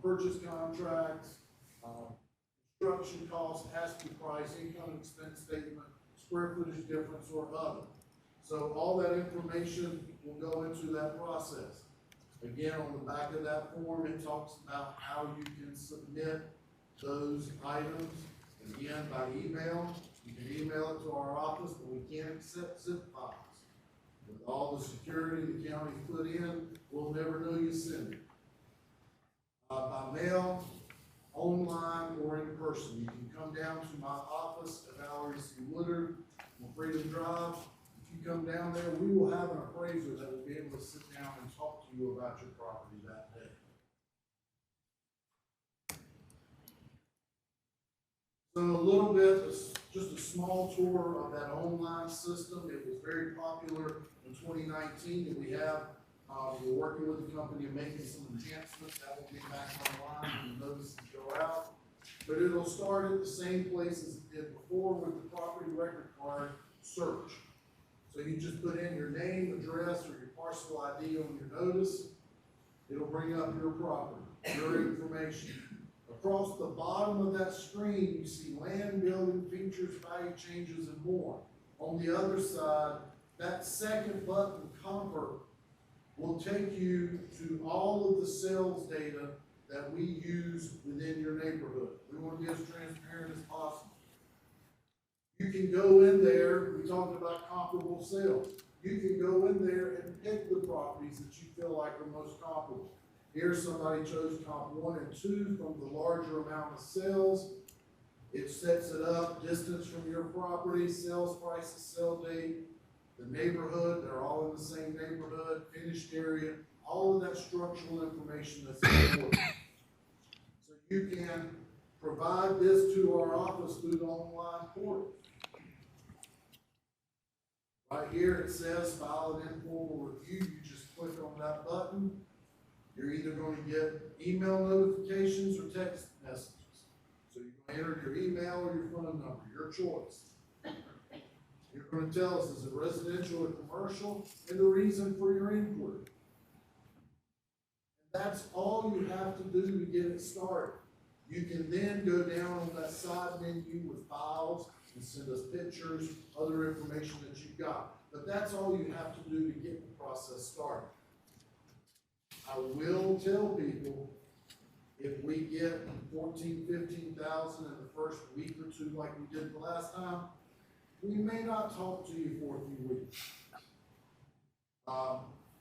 purchase contracts, construction costs, asking price, income and expense statement, square footage difference, or other. So all that information will go into that process. Again, on the back of that form, it talks about how you can submit those items. Again, by email. You can email it to our office, but we can't accept zip files. With all the security the county's put in, we'll never know you send it. By mail, online, or in person. You can come down to my office at Valerie C. Woodard on Freedom Drive. If you come down there, we will have an appraiser that will be able to sit down and talk to you about your property that day. So a little bit, just a small tour of that online system. It was very popular in 2019, and we have, we're working with the company and making some enhancements that will be back online when the notices go out. But it'll start at the same place as it did before with the property record card search. So you just put in your name, address, or your parcel ID on your notice. It'll bring up your property, your information. Across the bottom of that screen, you see land, building, features, value changes, and more. On the other side, that second button, Comfort, will take you to all of the sales data that we use within your neighborhood. We want to be as transparent as possible. You can go in there, we talked about comparable sales. You can go in there and pick the properties that you feel like are most comparable. Here, somebody chose comp 1 and 2 from the larger amount of sales. It sets it up, distance from your property, sales prices, sale date, the neighborhood, they're all in the same neighborhood, finished area, all of that structural information that's important. So you can provide this to our office through the online portal. Right here it says file an informal review. You just click on that button. You're either going to get email notifications or text messages. So you're going to enter your email or your phone number, your choice. You're going to tell us, is it residential or commercial, and the reason for your inquiry. And that's all you have to do to get it started. You can then go down on that side menu with files and send us pictures, other information that you've got. But that's all you have to do to get the process started. I will tell people, if we get 14, 15,000 in the first week or two like we did the last time, we may not talk to you for a few weeks.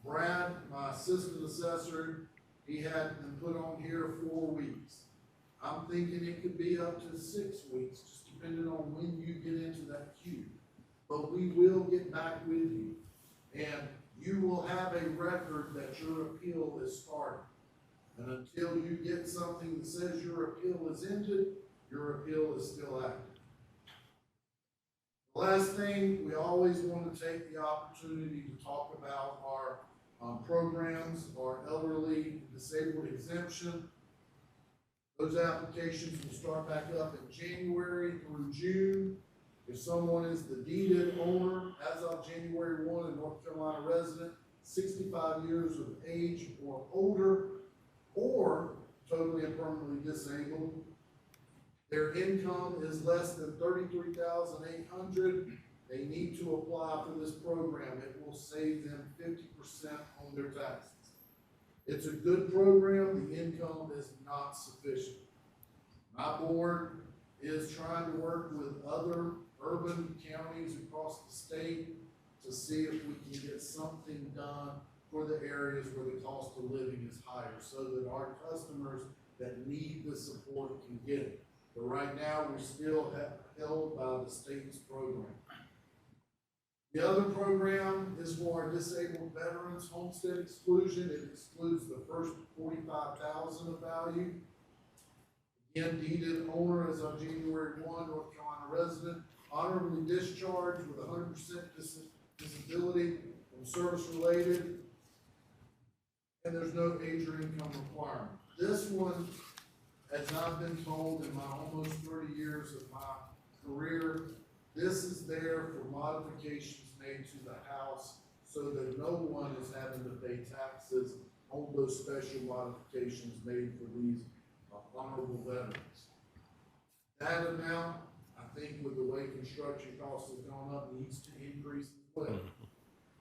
Brad, my assistant assessor, he had been put on here 4 weeks. I'm thinking it could be up to 6 weeks, just depending on when you get into that queue. But we will get back with you. And you will have a record that your appeal is started. And until you get something that says your appeal is ended, your appeal is still active. The last thing, we always want to take the opportunity to talk about our programs, our elderly disabled exemption. Those applications will start back up in January through June. If someone is the deeded owner as of January 1, a North Carolina resident, 65 years of age or older, or totally and permanently disabled, their income is less than $33,800, they need to apply for this program. It will save them 50% on their taxes. It's a good program, the income is not sufficient. My board is trying to work with other urban counties across the state to see if we can get something done for the areas where the cost of living is higher, so that our customers that need the support can get it. But right now, we're still held by the state's program. The other program is for our disabled veterans homestead exclusion. It excludes the first $45,000 of value. Again, deeded owner is our January 1 North Carolina resident, honorably discharged with 100% disability from service related, and there's no age or income requirement. This one, as I've been told in my almost 30 years of my career, this is there for modifications made to the house so that no one is having to pay taxes on those special modifications made for these honorable veterans. That amount, I think with the way construction costs have gone up, needs to increase as well.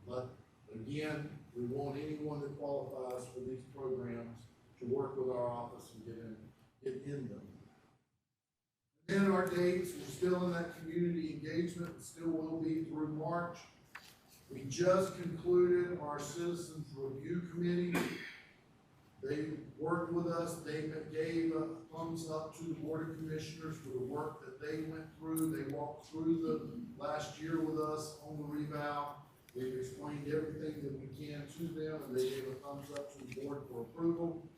But again, we want anyone that qualifies for these programs to work with our office and get in them. Then our dates, we're still in that community engagement, and still will be through March. We just concluded our Citizens Review Committee. They worked with us, they gave a thumbs up to the Board of Commissioners for the work that they went through. They walked through the last year with us on the revow. We've explained everything that we can to them, and they gave a thumbs up to the board for approval.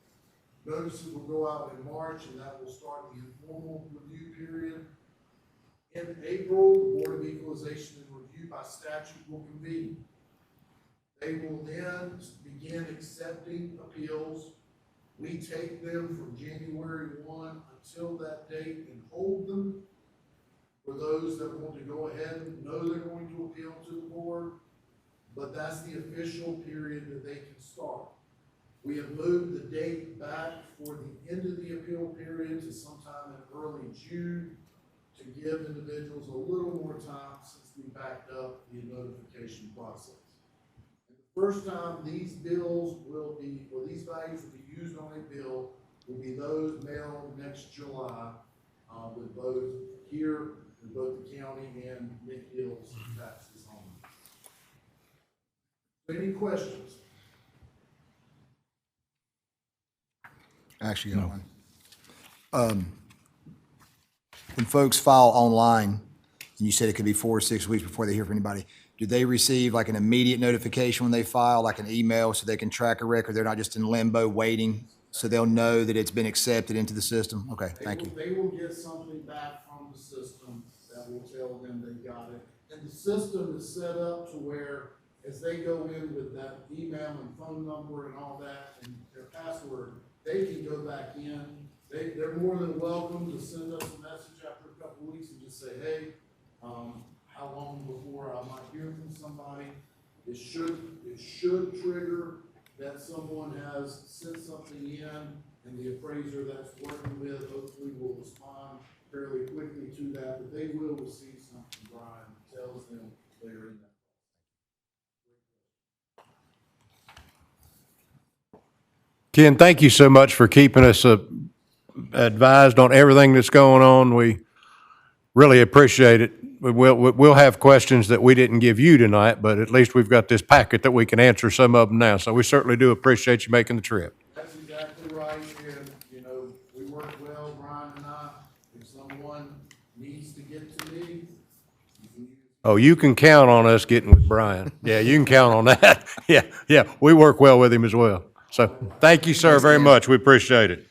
Notices will go out in March, and that will start the informal review period. In April, the Board of Equalization and Review by statute will convene. They will then begin accepting appeals. We take them from January 1 until that date and hold them. For those that want to go ahead and know they're going to appeal to the board, but that's the official period that they can start. We have moved the date back for the end of the appeal period to sometime in early June to give individuals a little more time since we backed up the notification process. And the first time these bills will be, or these values will be used on a bill, will be those mailed next July, with both here, in both the county and Nick Hill's taxes on them. Any questions? Actually, got one. When folks file online, and you said it could be 4 or 6 weeks before they hear from anybody, do they receive like an immediate notification when they file, like an email, so they can track a record? They're not just in limbo waiting, so they'll know that it's been accepted into the system? Okay, thank you. They will get something back from the system that will tell them they got it. And the system is set up to where, as they go in with that email and phone number and all that, and their password, they can go back in. They're more than welcome to send us a message after a couple of weeks and just say, hey, how long before I might hear from somebody? It should trigger that someone has sent something in, and the appraiser that's working with hopefully will respond fairly quickly to that, but they will receive something, Brian, that tells them they're in that. Ken, thank you so much for keeping us advised on everything that's going on. We really appreciate it. We'll have questions that we didn't give you tonight, but at least we've got this packet that we can answer some of them now. So we certainly do appreciate you making the trip. That's exactly right, and, you know, we work well, Brian and I. If someone needs to get to me, you can use. Oh, you can count on us getting with Brian. Yeah, you can count on that. Yeah, we work well with him as well. So thank you, sir, very much. We appreciate it.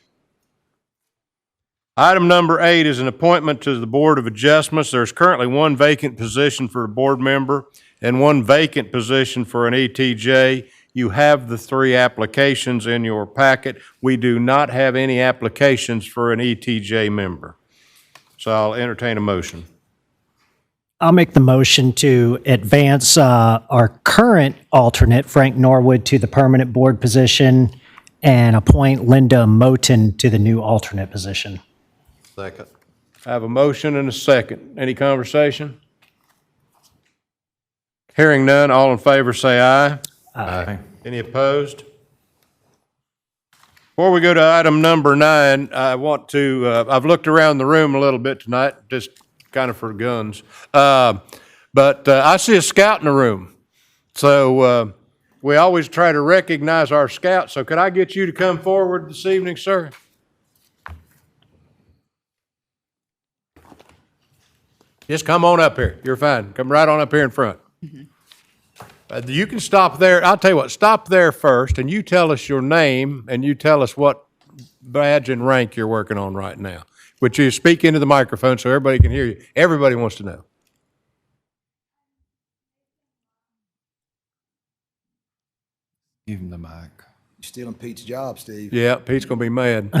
Item number 8 is an appointment to the Board of Adjustments. There's currently one vacant position for a board member and one vacant position for an ETJ. You have the 3 applications in your packet. We do not have any applications for an ETJ member. So I'll entertain a motion. I'll make the motion to advance our current alternate, Frank Norwood, to the permanent board position and appoint Linda Moten to the new alternate position. Second. I have a motion and a second. Any conversation? Hearing none, all in favor say aye. Aye. Any opposed? Before we go to item number 9, I want to, I've looked around the room a little bit tonight, just kind of for guns. But I see a scout in the room. So we always try to recognize our scouts. So could I get you to come forward this evening, sir? Just come on up here. You're fine. Come right on up here in front. You can stop there. I'll tell you what, stop there first, and you tell us your name, and you tell us what badge and rank you're working on right now. Which you speak into the microphone so everybody can hear you. Everybody wants to know. Give him the mic. You're stealing Pete's job, Steve. Yeah, Pete's gonna be mad.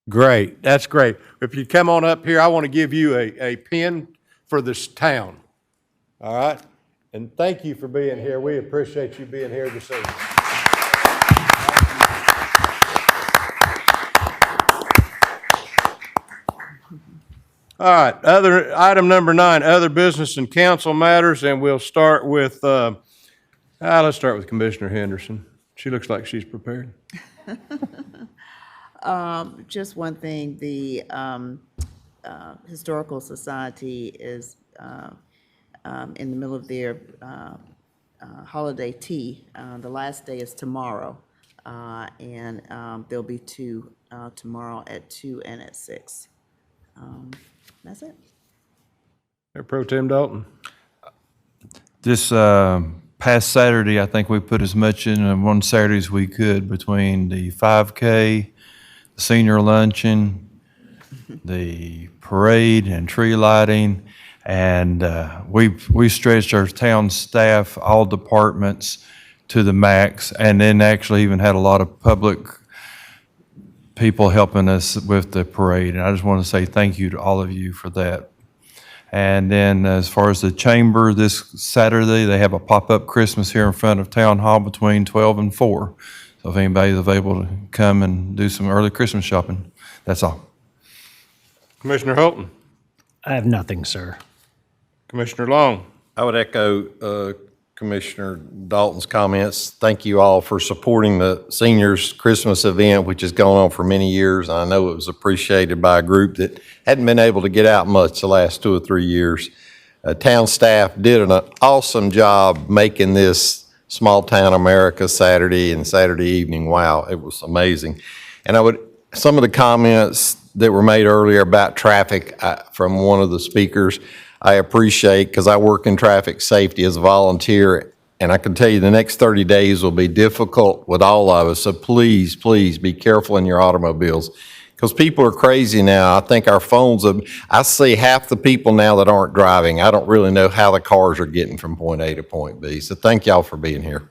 Great, that's great. If you come on up here, I want to give you a pin for this town. All right? And thank you for being here. We appreciate you being here this evening. All right, item number 9, other business and council matters, and we'll start with, let's start with Commissioner Henderson. She looks like she's prepared. Just one thing, the Historical Society is in the middle of their holiday tea. The last day is tomorrow, and there'll be 2 tomorrow at 2 and at 6. That's it. Mayor Pro Tem Dalton. This past Saturday, I think we put as much in on one Saturday as we could between the 5K, the senior luncheon, the parade and tree lighting, and we stretched our town staff, all departments, to the max, and then actually even had a lot of public people helping us with the parade. And I just want to say thank you to all of you for that. And then as far as the chamber, this Saturday, they have a pop-up Christmas here in front of Town Hall between 12 and 4. So if anybody's available to come and do some early Christmas shopping, that's all. Commissioner Holton. I have nothing, sir. Commissioner Long. I would echo Commissioner Dalton's comments. Thank you all for supporting the seniors Christmas event, which has gone on for many years. I know it was appreciated by a group that hadn't been able to get out much the last 2 or 3 years. Town staff did an awesome job making this small town America Saturday and Saturday evening. Wow, it was amazing. And some of the comments that were made earlier about traffic from one of the speakers, I appreciate, because I work in traffic safety as a volunteer, and I can tell you the next 30 days will be difficult with all of us. So please, please be careful in your automobiles, because people are crazy now. I think our phones I see half the people now that aren't driving. I don't really know how the cars are getting from point A to point B. So thank y'all for being here.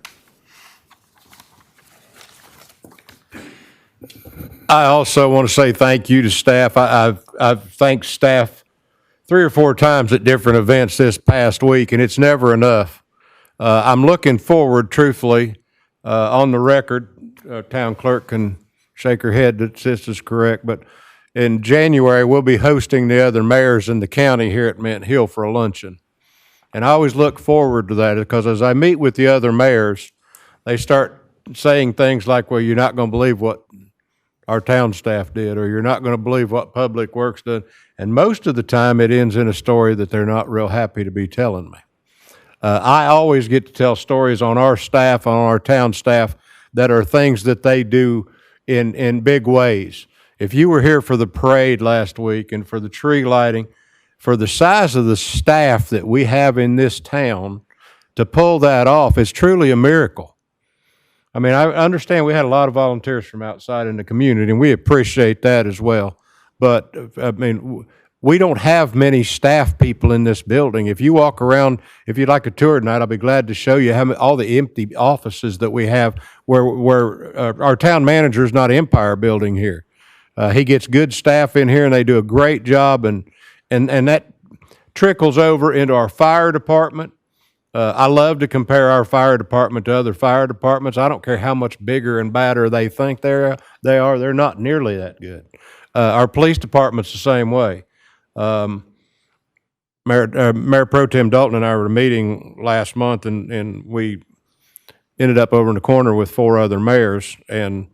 I also want to say thank you to staff. I've thanked staff 3 or 4 times at different events this past week, and it's never enough. I'm looking forward, truthfully, on the record, town clerk can shake her head that this is correct, but in January, we'll be hosting the other mayors in the county here at Mint Hill for a luncheon. And I always look forward to that, because as I meet with the other mayors, they start saying things like, well, you're not going to believe what our town staff did, or you're not going to believe what Public Works did. And most of the time, it ends in a story that they're not real happy to be telling me. I always get to tell stories on our staff, on our town staff, that are things that they do in big ways. If you were here for the parade last week and for the tree lighting, for the size of the staff that we have in this town, to pull that off is truly a miracle. I mean, I understand we had a lot of volunteers from outside in the community, and we appreciate that as well. But, I mean, we don't have many staff people in this building. If you walk around, if you'd like a tour tonight, I'll be glad to show you all the empty offices that we have where our town manager is not Empire Building here. He gets good staff in here, and they do a great job, and that trickles over into our fire department, I love to compare our fire department to other fire departments. I don't care how much bigger and badder they think they are, they're not nearly that good. Our police department's the same way. Mayor Pro Tem Dalton and I were at a meeting last month, and we ended up over in the corner with 4 other mayors, and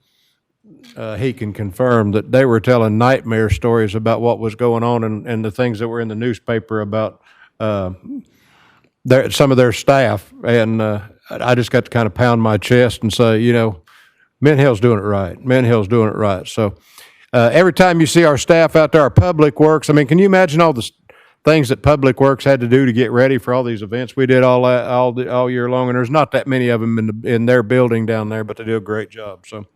he can confirm that they were telling nightmare stories about what was going on and the things that were in the newspaper about some of their staff. And I just got to kind of pound my chest and say, you know, Mint Hill's doing it right. Mint Hill's doing it right. So every time you see our staff out there, our Public Works, I mean, can you imagine all the things that Public Works had to do to get ready for all these events we did all year long? And there's not that many of them in their building down there, but they do a great job. So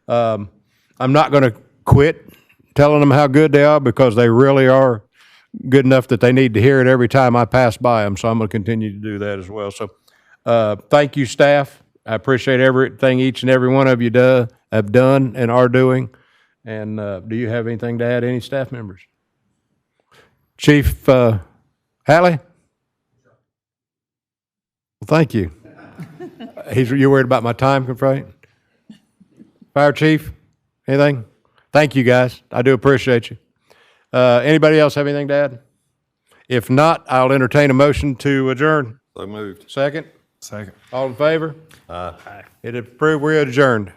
I'm not going to quit telling them how good they are, because they really are good enough that they need to hear it every time I pass by them. So I'm going to continue to do that as well. So thank you, staff. I appreciate everything each and every one of you have done and are doing. And do you have anything to add, any staff members? Chief Halley? Well, thank you. You're worried about my time constraint? Fire Chief, anything? Thank you, guys. I do appreciate you. Anybody else have anything to add? If not, I'll entertain a motion to adjourn. So moved. Second? Second. All in favor? Aye. It approved, we're adjourned.